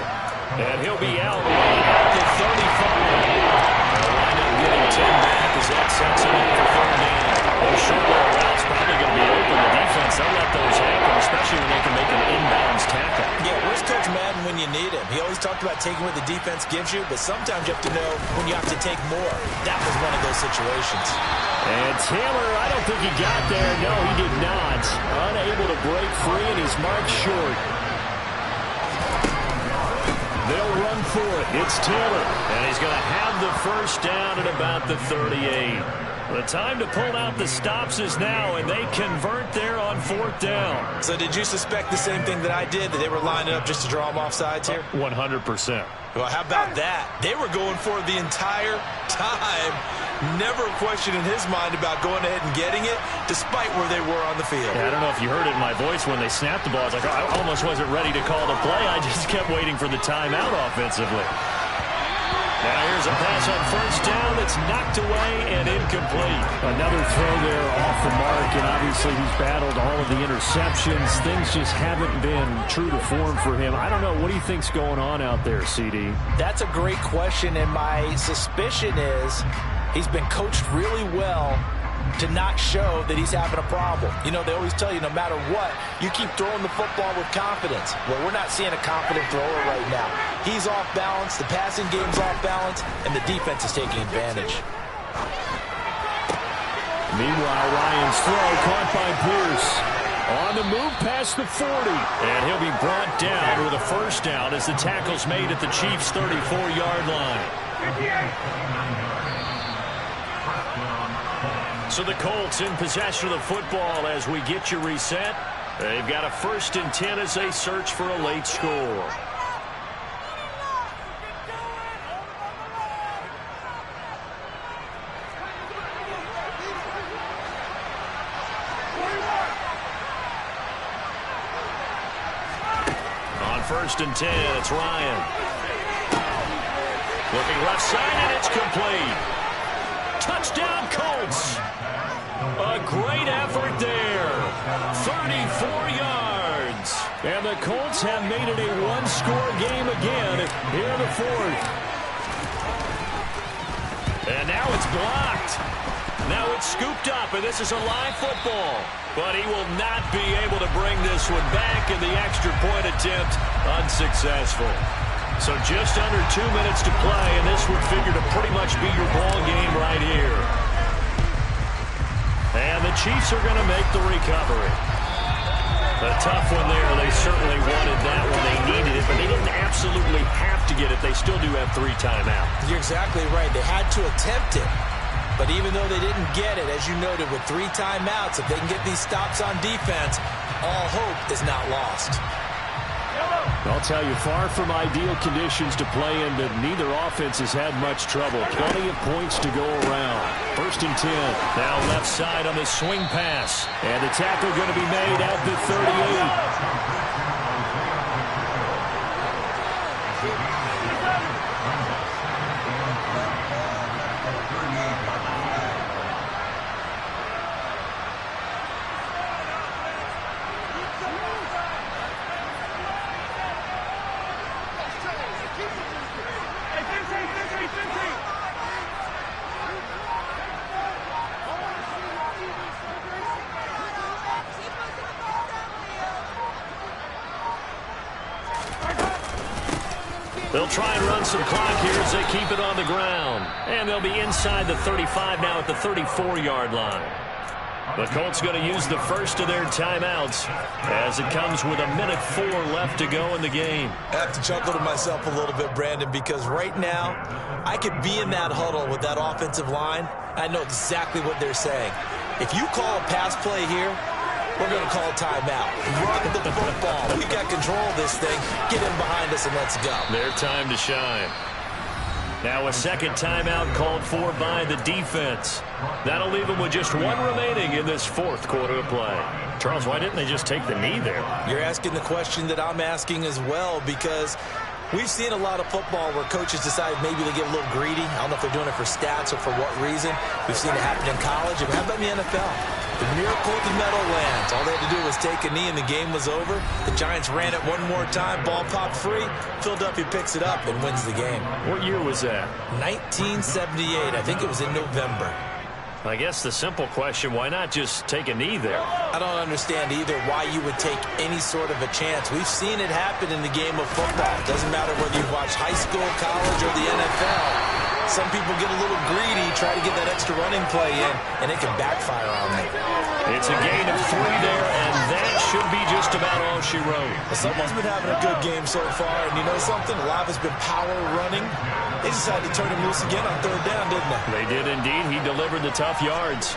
And he'll be out at the 35. They'll wind up getting 10 back as that sets him up for 3rd down. Those short little routes probably going to be open. The defense, they'll let those happen, especially when they can make an inbounds tackle. Yeah, where's Coach Madden when you need him? He always talked about taking what the defense gives you, but sometimes you have to know when you have to take more. That was one of those situations. And Taylor, I don't think he got there. No, he did not. Unable to break free, and he's marked short. They'll run for it. It's Taylor, and he's going to have the 1st down at about the 38. The time to pull out the stops is now, and they convert there on 4th down. So did you suspect the same thing that I did, that they were lining up just to draw them off sides here? 100%. Well, how about that? They were going for it the entire time. Never a question in his mind about going ahead and getting it, despite where they were on the field. Yeah, I don't know if you heard it in my voice when they snapped the ball. I was like, I almost wasn't ready to call the play. I just kept waiting for the timeout offensively. Now here's a pass on 1st down that's knocked away and incomplete. Another throw there off the mark, and obviously he's battled all of the interceptions. Things just haven't been true to form for him. I don't know. What do you think's going on out there, CD? That's a great question, and my suspicion is he's been coached really well to not show that he's having a problem. You know, they always tell you no matter what, you keep throwing the football with confidence. Well, we're not seeing a confident thrower right now. He's off balance, the passing game's off balance, and the defense is taking advantage. Meanwhile, Ryan's throw caught by Pierce. On the move past the 40. And he'll be brought down with a 1st down as the tackle's made at the Chiefs' 34-yard line. So the Colts in possession of the football as we get you reset. They've got a 1st and 10 as they search for a late score. On 1st and 10, it's Ryan. Looking left side, and it's complete. Touchdown, Colts. A great effort there. 34 yards. And the Colts have made it a one-score game again here in the 4th. And now it's blocked. Now it's scooped up, and this is a live football. But he will not be able to bring this one back, and the extra point attempt unsuccessful. So just under 2 minutes to play, and this would figure to pretty much be your ball game right here. And the Chiefs are going to make the recovery. A tough one there. They certainly wanted that one. They needed it, but they didn't absolutely have to get it. They still do have 3 timeouts. You're exactly right. They had to attempt it. But even though they didn't get it, as you noted, with 3 timeouts, if they can get these stops on defense, all hope is not lost. I'll tell you, far from ideal conditions to play in, but neither offense has had much trouble. Plenty of points to go around. 1st and 10. Now left side on the swing pass. And the tackle going to be made at the 38. They'll try and run some clock here as they keep it on the ground. And they'll be inside the 35 now at the 34-yard line. The Colts going to use the first of their timeouts as it comes with 1:04 left to go in the game. I have to chuckle to myself a little bit, Brandon, because right now I could be in that huddle with that offensive line. I know exactly what they're saying. If you call a pass play here, we're going to call timeout. Run the football. We've got control of this thing. Get in behind us and let's go. Their time to shine. Now a second timeout called for by the defense. That'll leave them with just 1 remaining in this 4th quarter of play. Charles, why didn't they just take the knee there? You're asking the question that I'm asking as well, because we've seen a lot of football where coaches decide maybe they get a little greedy. I don't know if they're doing it for stats or for what reason. We've seen it happen in college. How about in the NFL? The miracle of the Meadowlands. All they had to do was take a knee and the game was over. The Giants ran it one more time. Ball popped free. Philadelphia picks it up and wins the game. What year was that? 1978. I think it was in November. I guess the simple question, why not just take a knee there? I don't understand either why you would take any sort of a chance. We've seen it happen in the game of football. It doesn't matter whether you watch high school, college, or the NFL. Some people get a little greedy, try to get that extra running play in, and it can backfire on them. It's a gain of 3 there, and that should be just about all she wrote. Someone's been having a good game so far, and you know something? A lot of it's been power running. They decided to turn him loose again on 3rd down, didn't they? They did indeed. He delivered the tough yards.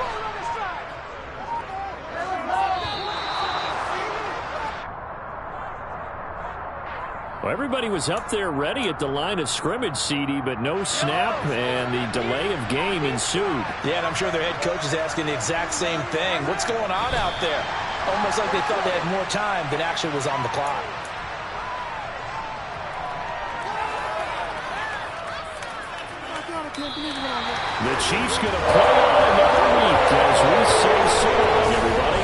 Well, everybody was up there ready at the line of scrimmage, CD, but no snap, and the delay of game ensued. Yeah, and I'm sure their head coach is asking the exact same thing. What's going on out there? Almost like they thought they had more time than actually was on the clock. The Chiefs going to play on another week as we say so long, everybody.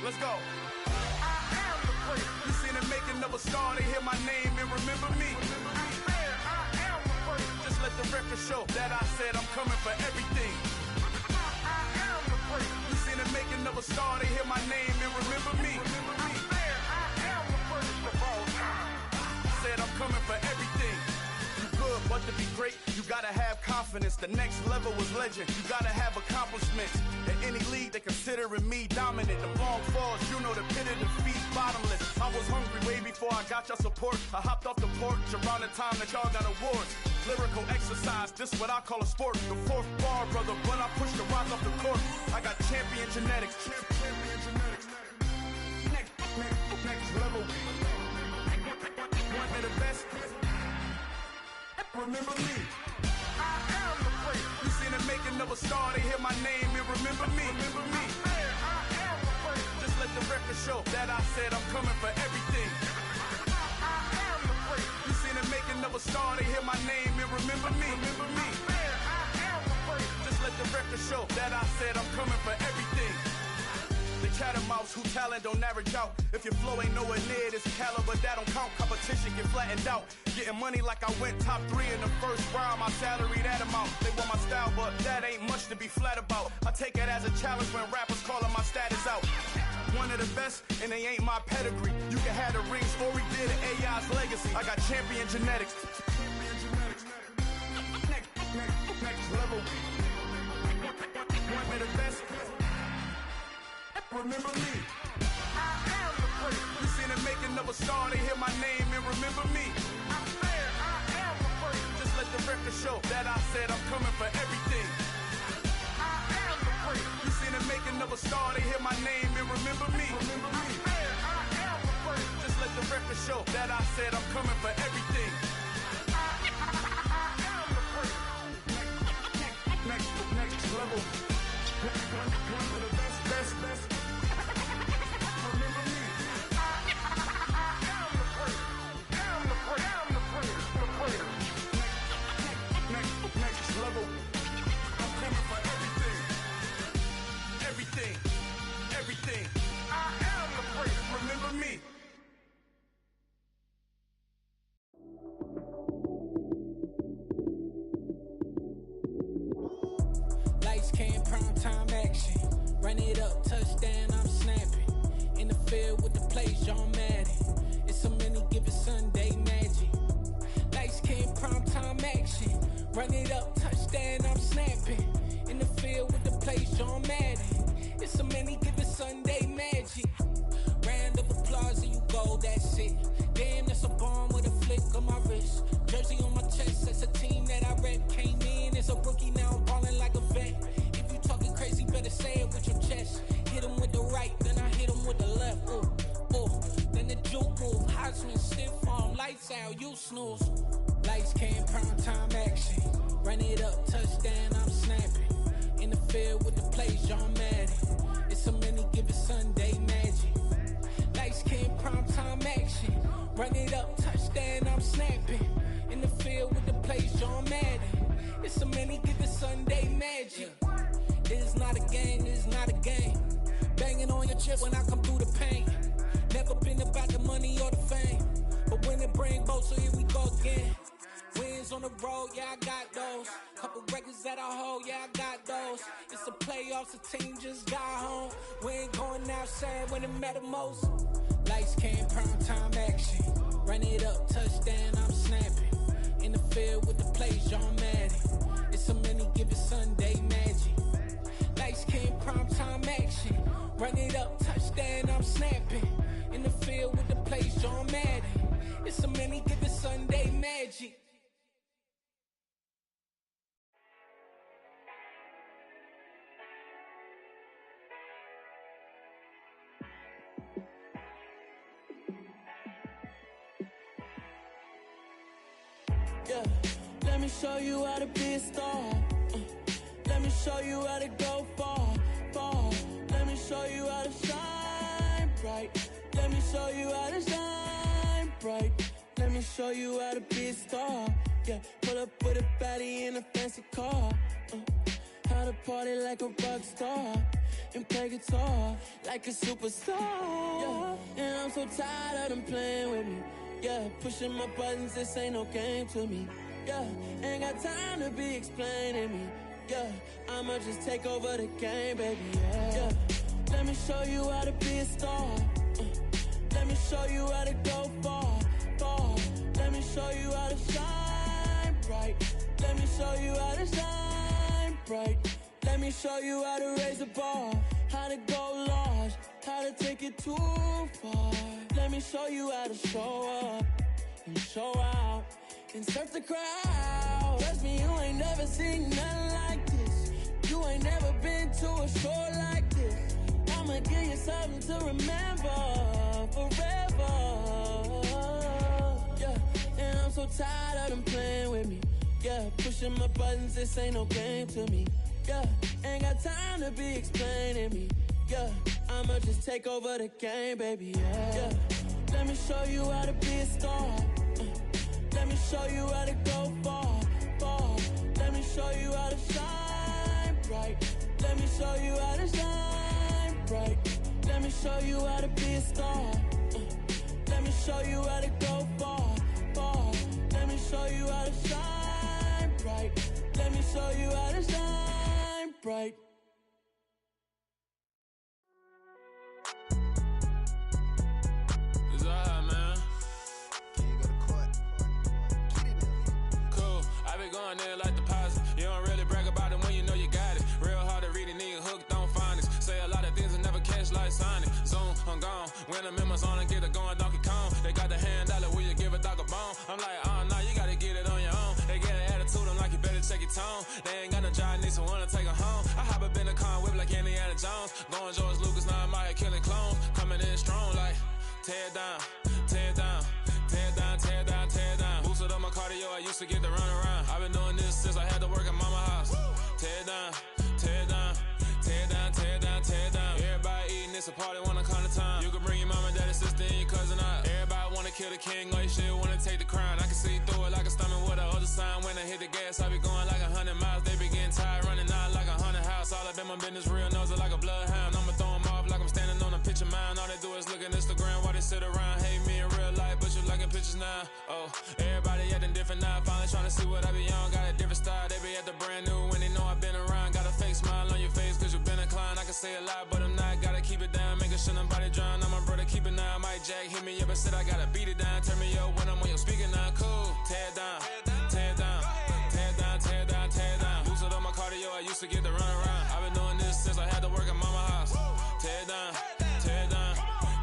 Let's go. I am the first. You seen the making of a star, they hear my name and remember me. I am the first. Just let the record show that I said I'm coming for everything. I am the first. You seen the making of a star, they hear my name and remember me. I am the first of all time. Said I'm coming for everything. You good, but to be great, you gotta have confidence. The next level was legend. You gotta have accomplishments. In any league, they considering me dominant. The long falls, you know the pit of defeat, bottomless. I was hungry way before I got your support. I hopped off the porch around the time that y'all got awards. Lyrical exercise, this what I call a sport. The 4th bar, brother, when I push the rock off the court. I got champion genetics. Champion genetics. Next level. One of the best. Remember me. I am the first. You seen the making of a star, they hear my name and remember me. Remember me. I am the first. Just let the record show that I said I'm coming for everything. I am the first. You seen the making of a star, they hear my name and remember me. Remember me. I am the first. Just let the record show that I said I'm coming for everything. The chattermouths who talent don't average out. If your flow ain't nowhere near this caliber, that don't count. Competition get flattened out. Getting money like I went top 3 in the first round. My salary that amount. They want my style, but that ain't much to be flat about. I take it as a challenge when rappers calling my status out. one of the best, and they ain't my pedigree. You can have the rings or we did an AI's legacy. I got champion genetics. Next level. One of the best. Remember me. I am the first. You seen the making of a star, they hear my name and remember me. I said I am the first. Just let the record show that I said I'm coming for everything. I am the first. You seen the making of a star, they hear my name and remember me. Remember me. I said I am the first. Just let the record show that I said I'm coming for everything. I am the first. Next level. One of the best. Remember me. I am the first. I'm the first. Next level. I'm coming for everything. I am the first. Remember me. Lights, cam, prime time action. Run it up, touchdown, I'm snapping. In the field with the plays, John Madden. It's so many given Sunday magic. Lights, cam, prime time action. Run it up, touchdown, I'm snapping. In the field with the plays, John Madden. It's so many given Sunday magic. Round of applause and you go, that's it. Damn, that's a bomb with a flick on my wrist. Jersey on my chest, that's a team that I rep. Came in as a rookie, now I'm balling like a vet. If you talking crazy, better say it with your chest. Hit him with the right, then I hit him with the left. Then the juke move, Heisman, stiff arm, lights out, you snooze. Lights, cam, prime time action. Run it up, touchdown, I'm snapping. In the field with the plays, John Madden. It's so many given Sunday magic. Lights, cam, prime time action. Run it up, touchdown, I'm snapping. In the field with the plays, John Madden. It's so many given Sunday magic. It is not a game, it is not a game. Banging on your chest when I come through the pain. Never been about the money or the fame. But when it bring both, so here we go again. Wins on the road, yeah, I got those. Couple records that I hold, yeah, I got those. It's the playoffs, the team just got home. We ain't going outside when it matter most. Lights, cam, prime time action. Run it up, touchdown, I'm snapping. In the field with the plays, John Madden. It's so many given Sunday magic. Lights, cam, prime time action. Run it up, touchdown, I'm snapping. In the field with the plays, John Madden. It's so many given Sunday magic. Yeah, let me show you how to be a star. Let me show you how to go far. Let me show you how to shine bright. Let me show you how to shine bright. Let me show you how to be a star. Yeah, pull up with a baddie in a fancy car. How to party like a rock star and play guitar like a superstar. Yeah, and I'm so tired of them playing with me. Yeah, pushing my buttons, this ain't no game to me. Yeah, ain't got time to be explaining me. Yeah, I'ma just take over the game, baby. Yeah, let me show you how to be a star. Let me show you how to go far. Let me show you how to shine bright. Let me show you how to shine bright. Let me show you how to raise the bar, how to go large, how to take it too far. Let me show you how to show up and show out and surf the crowd. Trust me, you ain't never seen nothing like this. You ain't never been to a show like this. I'ma give you something to remember forever. Yeah, and I'm so tired of them playing with me. Yeah, pushing my buttons, this ain't no game to me. Yeah, ain't got time to be explaining me. Yeah, I'ma just take over the game, baby. Yeah, let me show you how to be a star. Let me show you how to go far. Let me show you how to shine bright. Let me show you how to shine bright. Let me show you how to be a star. Let me show you how to go far. Let me show you how to shine bright. Let me show you how to shine bright. I'm like, nah, you gotta get it on your own. They get an attitude, I'm like, you better check your tone. They ain't got no job, need someone to take her home. I hop up in the car and whip like Indiana Jones. Going George Lucas, now I'm out here killing clones. Coming in strong like, tear it down, tear it down. Tear it down, tear it down, tear it down. Boosted up my cardio, I used to get to run around. I've been doing this since I had to work at mama house. Tear it down, tear it down, tear it down, tear it down, tear it down. Everybody eating, it's a party, wanna come to time. You can bring your mama, daddy, sister, and your cousin out. Everybody wanna kill the king, or you shit wanna take the crown. I can see through it like a stomach with a other sign. When I hit the gas, I be going like 100 miles. They be getting tired, running out like 100 house. All up in my business, real nose it like a bloodhound. I'ma throw 'em off like I'm standing on a picture mound. All they do is look at Instagram while they sit around. Hate me in real life, but you liking pictures now. Oh, everybody acting different now. Finally trying to see what I be on. Got a different style, they be at the brand new when they know I've been around. Got a fake smile on your face cause you been inclined. I can say a lot, but I'm not. Gotta keep it down, making sure nobody drown. I'm my brother, keep it now. Mike Jack hit me up and said I gotta beat it down. Turn me up when I'm on your speaker now. Cool, tear it down, tear it down, tear it down, tear it down, tear it down. Boosted up my cardio, I used to get to run around. I've been doing this since I had to work at mama house. Tear it down, tear it down,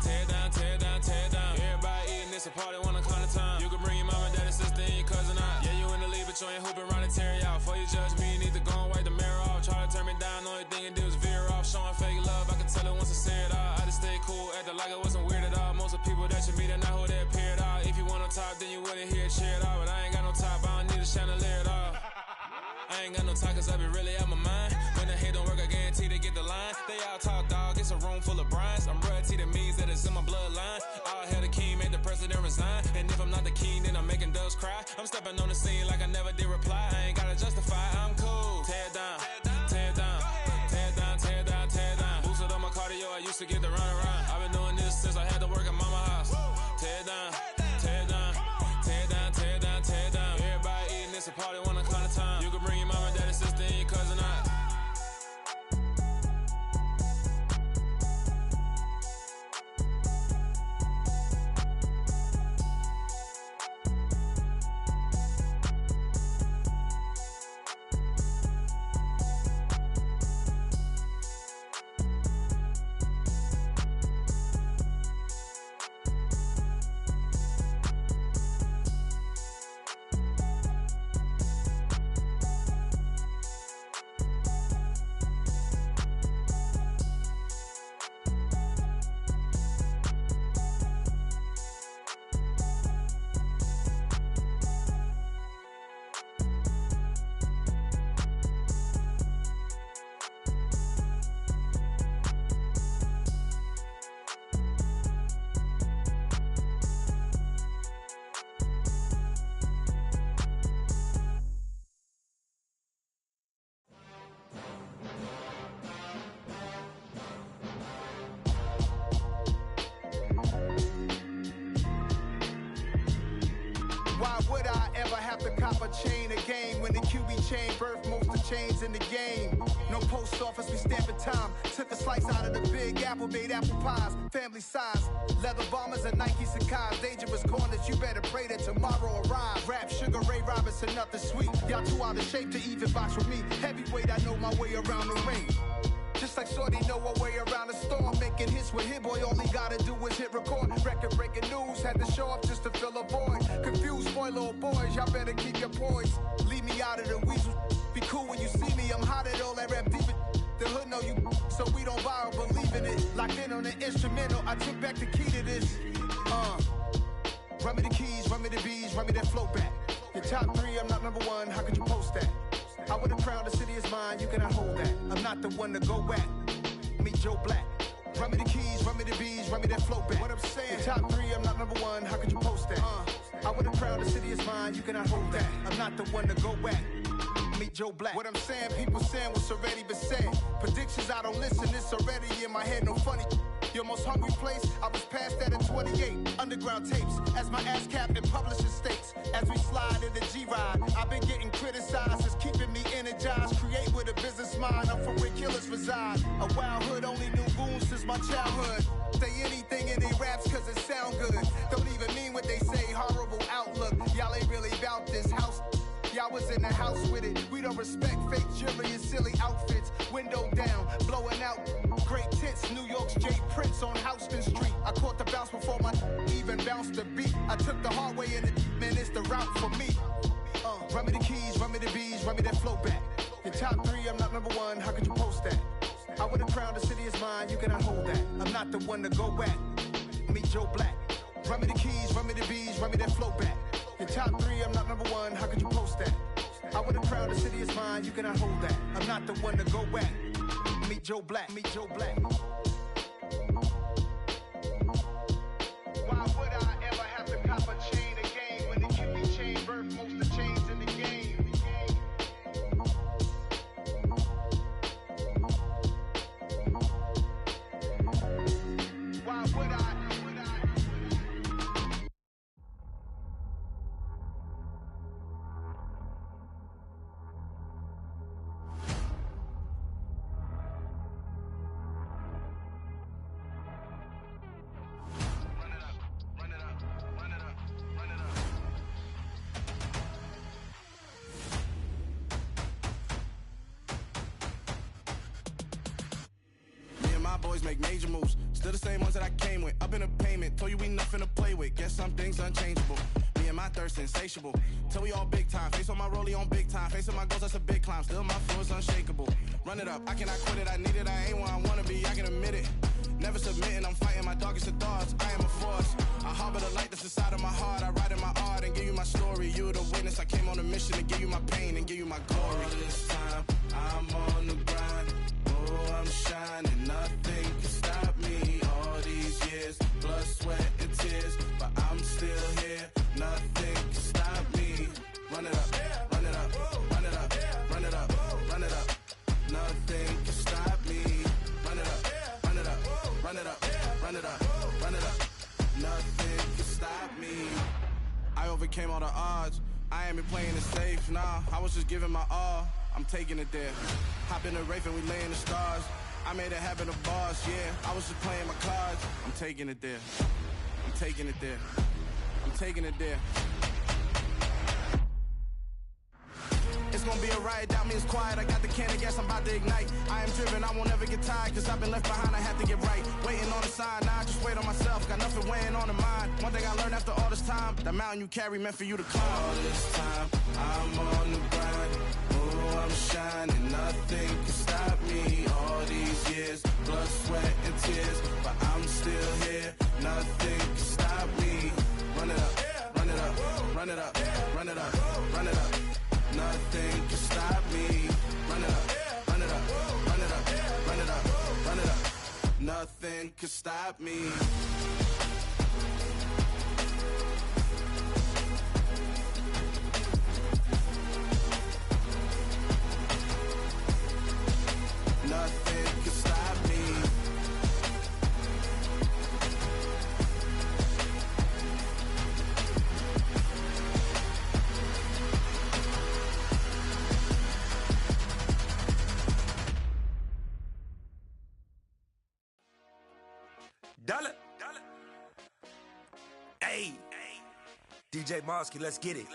tear it down, tear it down, tear it down. Everybody eating, it's a party, wanna come to time. You can bring your mama, daddy, sister, and your cousin out. Yeah, you in the league, but you ain't hooping around and tear you out. Before you judge me, you need to go and wipe the mirror off. Try to turn me down, only thing you do is veer off. Showing fake love, I can tell it once I see it all. I just stay cool, acting like it wasn't weird at all. Most of the people that you meet are not who they appear at all. If you want on top, then you wouldn't hear it cheer at all. But I ain't got no top, I don't need a chandelier at all. I ain't got no time cause I be really out my mind. When the hate don't work, I guarantee they get the line. They all talk dog, it's a room full of brinds. I'm royalty, that means that it's in my bloodline. All hail the king, made the president resign. And if I'm not the king, then I'm making doves cry. I'm stepping on the scene like I never did reply. I ain't gotta justify, I'm cool. Tear it down, tear it down, tear it down, tear it down, tear it down. Boosted up my cardio, I used to get to run around. I've been doing this since I had to work at mama house. Tear it down, tear it down, tear it down, tear it down, tear it down. Everybody eating, it's a party, wanna come to time. You can bring your mama, daddy, sister, and your cousin out. Why would I ever have to cop a chain again when the QB chain birthed most of the chains in the game? No post office, we stamping time. Took a slice out of the big apple, made apple pies, family size. Leather bombers and Nike Sacai's. Dangerous corners, you better pray that tomorrow arrives. Rap, Sugar Ray Robinson, nothing sweet. Y'all too out of shape to even box with me. Heavyweight, I know my way around the ring. Just like Shorty know her way around the storm. Making hits with Hit Boy, all he gotta do is hit record. Record breaking news, had to show up just to fill a void. Confused boy, little boys, y'all better keep your poise. Leave me out of the weasel. Be cool when you see me, I'm hot at all that rap deep. The hood know you, so we don't borrow, believe in it. Locked in on the instrumental, I took back the key to this. Run me the keys, run me the bees, run me that flow back. Your top three, I'm not number one, how could you post that? I would've crowned the city is mine, you cannot hold that. I'm not the one to go at. Meet Joe Black. Run me the keys, run me the bees, run me that flow back. What I'm saying, your top three, I'm not number one, how could you post that? I would've crowned the city is mine, you cannot hold that. I'm not the one to go at. Meet Joe Black. What I'm saying, people saying what's already been said. Predictions, I don't listen, it's already in my head, no funny. Your most hungry place, I was past that in 28. Underground tapes, as my ass cap in publishing states. As we slide in the G-Ride, I've been getting criticized, it's keeping me energized. Create with a business mind, I'm from where killers reside. A wild hood, only knew goons since my childhood. Say anything in they raps cause it sound good. Don't even mean what they say, horrible outlook. Y'all ain't really about this house. Y'all was in the house with it. We don't respect fake jewelry and silly outfits. Window down, blowing out great tits. New York's J. Prince on Houston Street. I caught the bounce before my even bounced the beat. I took the hard way in it, man, it's the the route for me. Run me the keys, run me the bees, run me that flow back. Your top 3, I'm not number 1, how could you post that? I would have crowned the city is mine, you cannot hold that. I'm not the one to go at. Meet Joe Black. Run me the keys, run me the bees, run me that flow back. Your top 3, I'm not number 1, how could you post that? I would have crowned the city is mine, you cannot hold that. I'm not the one to go at. Meet Joe Black, meet Joe Black. Why would I ever have to cop a chain again when the QB chain birth most of the chains in the game? Why would I? Boys make major moves, still the same ones that I came with. Up in a payment, told you we nothing to play with. Guess some things unchangeable. Me and my thirst insatiable. Till we all big time. Face on my rollie on big time. Facing my goals, that's a big climb. Still my flow is unshakable. Run it up, I cannot quit it. I need it, I ain't where I wanna be. I can admit it. Never submitting, I'm fighting my darkest of thoughts. I am a force. I harbor the light that's inside of my heart. I write in my art and give you my story. You the witness. I came on a mission to give you my pain and give you my glory. All this time, I'm on the grind. Oh, I'm shining. Nothing can stop me. All these years, blood, sweat, and tears. But I'm still here. Nothing can stop me. Run it up, run it up, run it up, run it up, run it up. Nothing can stop me. Run it up, run it up, run it up, run it up, run it up. Nothing can stop me. I overcame all the odds. I ain't been playing it safe, nah. I was just giving my all. I'm taking it there. Hop in the Wraith and we lay in the stars. I made it happen to boss, yeah. I was just playing my cards. I'm taking it there. I'm taking it there. I'm taking it there. It's gonna be a riot, doubt me it's quiet. I got the can of gas, I'm about to ignite. I am driven, I won't ever get tired, cause I've been left behind, I have to get right. Waiting on the sign, now I just wait on myself. Got nothing weighing on the mind. One thing I learned after all this time, the mountain you carry meant for you to climb. All this time, I'm on the grind. Oh, I'm shining, nothing can stop me. All these years, blood, sweat, and tears. But I'm still here, nothing can stop me. Run it up, run it up, run it up, run it up, run it up. Nothing can stop me. Run it up, run it up, run it up, run it up, run it up. Nothing can stop me. Nothing can stop me. Dollar. Hey. DJ Mosky, let's get it.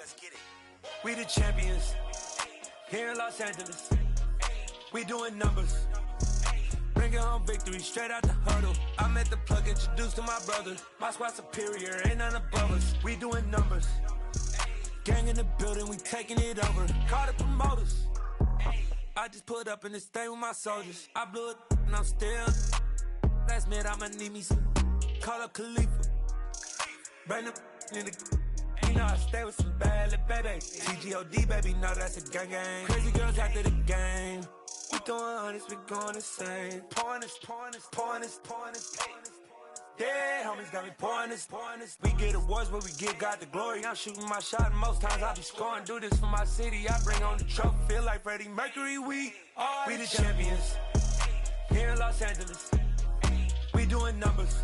We the champions here in Los Angeles. We doing numbers. Bringing home victory straight out the huddle. I'm at the plug, introduced to my brother. My squad superior, ain't none above us. We doing numbers. Gang in the building, we taking it over. Call the promoters. I just put up in this thing with my soldiers. I blew it and I'm still. Last minute, I'ma need me some. Call up Khalifa. Bring them in the. You know I stay with some bad little baby. TGOD, baby, no, that's a gang gang. Crazy girls after the game. We throwing hundreds, we going insane. Pouring this. Yeah, homies got me pouring this. We get awards, but we give God the glory. I'm shooting my shot, and most times I be scoring. Do this for my city, I bring on the trophy. Feel like Freddie Mercury, we the champions. Here in Los Angeles. We doing numbers.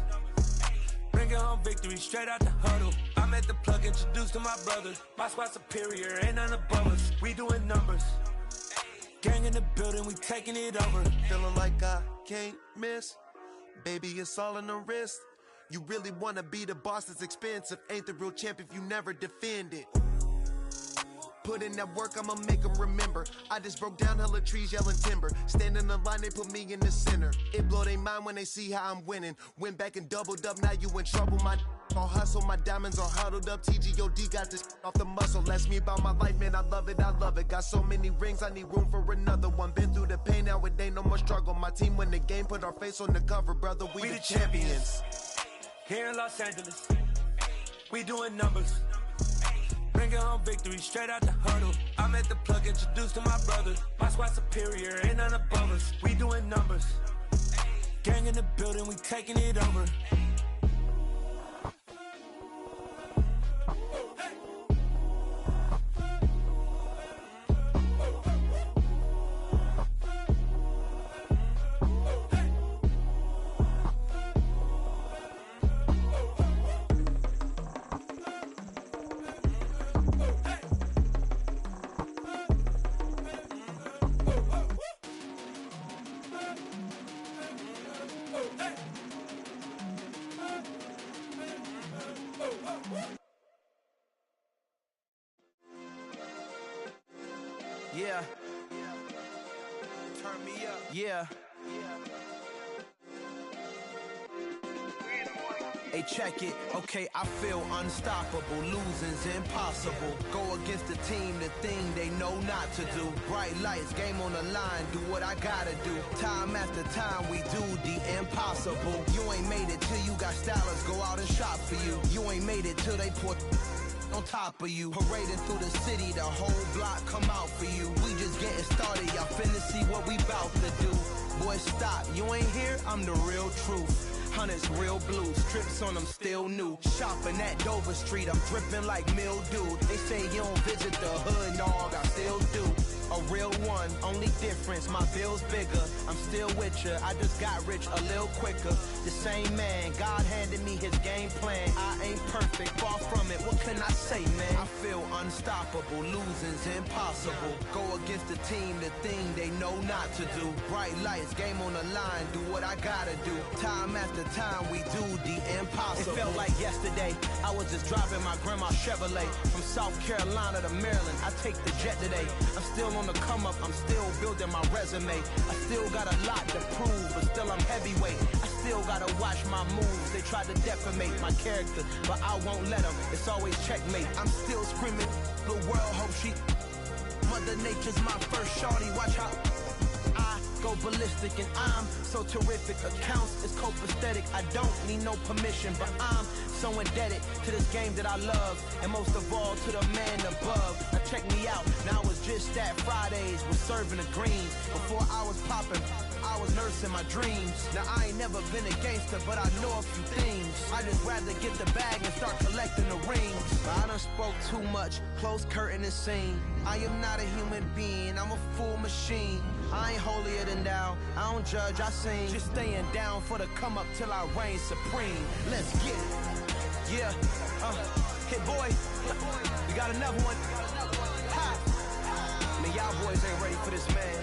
Bringing home victory straight out the huddle. I'm at the plug, introduced to my brother. My squad superior, ain't none above us. We doing numbers. Gang in the building, we taking it over. Feeling like I can't miss. Baby, it's all in the wrist. You really wanna be the boss, it's expensive. Ain't the real champ if you never defend it. Put in that work, I'ma make them remember. I just broke down hella trees, yelling timber. Stand in the line, they put me in the center. It blow their mind when they see how I'm winning. Went back and doubled up, now you in trouble, my on hustle, my diamonds are huddled up. TGOD got this off the muscle. That's me about my life, man. I love it, I love it. Got so many rings, I need room for another one. Been through the pain, now it ain't no more struggle. My team win the game, put our face on the cover, brother. We the champions. Here in Los Angeles, we doing numbers. Bringing home victory straight out the huddle. I'm at the plug, introduced to my brothers. My squad superior, ain't none above us. We doing numbers. Gang in the building, we taking it over. Yeah. Turn me up. Yeah. Hey, check it. Okay, I feel unstoppable. Losing's impossible. Go against the team, the thing they know not to do. Bright lights, game on the line. Do what I gotta do. Time after time, we do the impossible. You ain't made it till you got stylists go out and shop for you. You ain't made it till they put on top of you. Parading through the city, the whole block come out for you. We just getting started, y'all finna see what we bout to do. Boy, stop, you ain't here, I'm the real truth. Hunters, real blue, strips on them still new. Shopping at Dover Street, I'm dripping like mildew. They say you don't visit the hood, dog, I still do. A real one, only difference, my bill's bigger. I'm still with ya, I just got rich a little quicker. The same man, God handed me his game plan. I ain't perfect, far from it, what can I say, man? I feel unstoppable, losing's impossible. Go against the team, the thing they know not to do. Bright lights, game on the line, do what I gotta do. Time after time, we do the impossible. It felt like yesterday, I was just driving my grandma's Chevrolet. From South Carolina to Maryland, I take the jet today. I'm still on the come up, I'm still building my resume. I still got a lot to prove, but still I'm heavyweight. I still gotta watch my moves. They try to defamate my character, but I won't let them. It's always checkmate. I'm still screaming, the world hope she. Mother Nature's my first shorty, watch how I go ballistic and I'm so terrific. Accounts is copacetic, I don't need no permission, but I'm so indebted to this game that I love, and most of all to the man above. Now check me out, now it's just that Fridays was serving the greens. Before I was popping, I was nursing my dreams. Now I ain't never been a gangster, but I know a few things. I just rather get the bag and start collecting the rings. I done spoke too much, close curtain and scene. I am not a human being, I'm a full machine. I ain't holier than thou, I don't judge, I sing. Just staying down for the come up till I reign supreme. Let's get it. Yeah, hit boy, we got another one. Ha! Man, y'all boys ain't ready for this, man.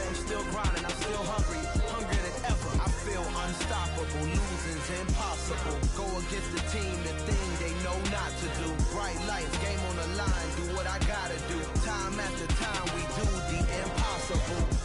I'm still grinding, I'm still hungry, hungrier than ever. I feel unstoppable, losing's impossible. Go against the team, the thing they know not to do. Bright lights, game on the line, do what I gotta do. Time after time, we do the impossible.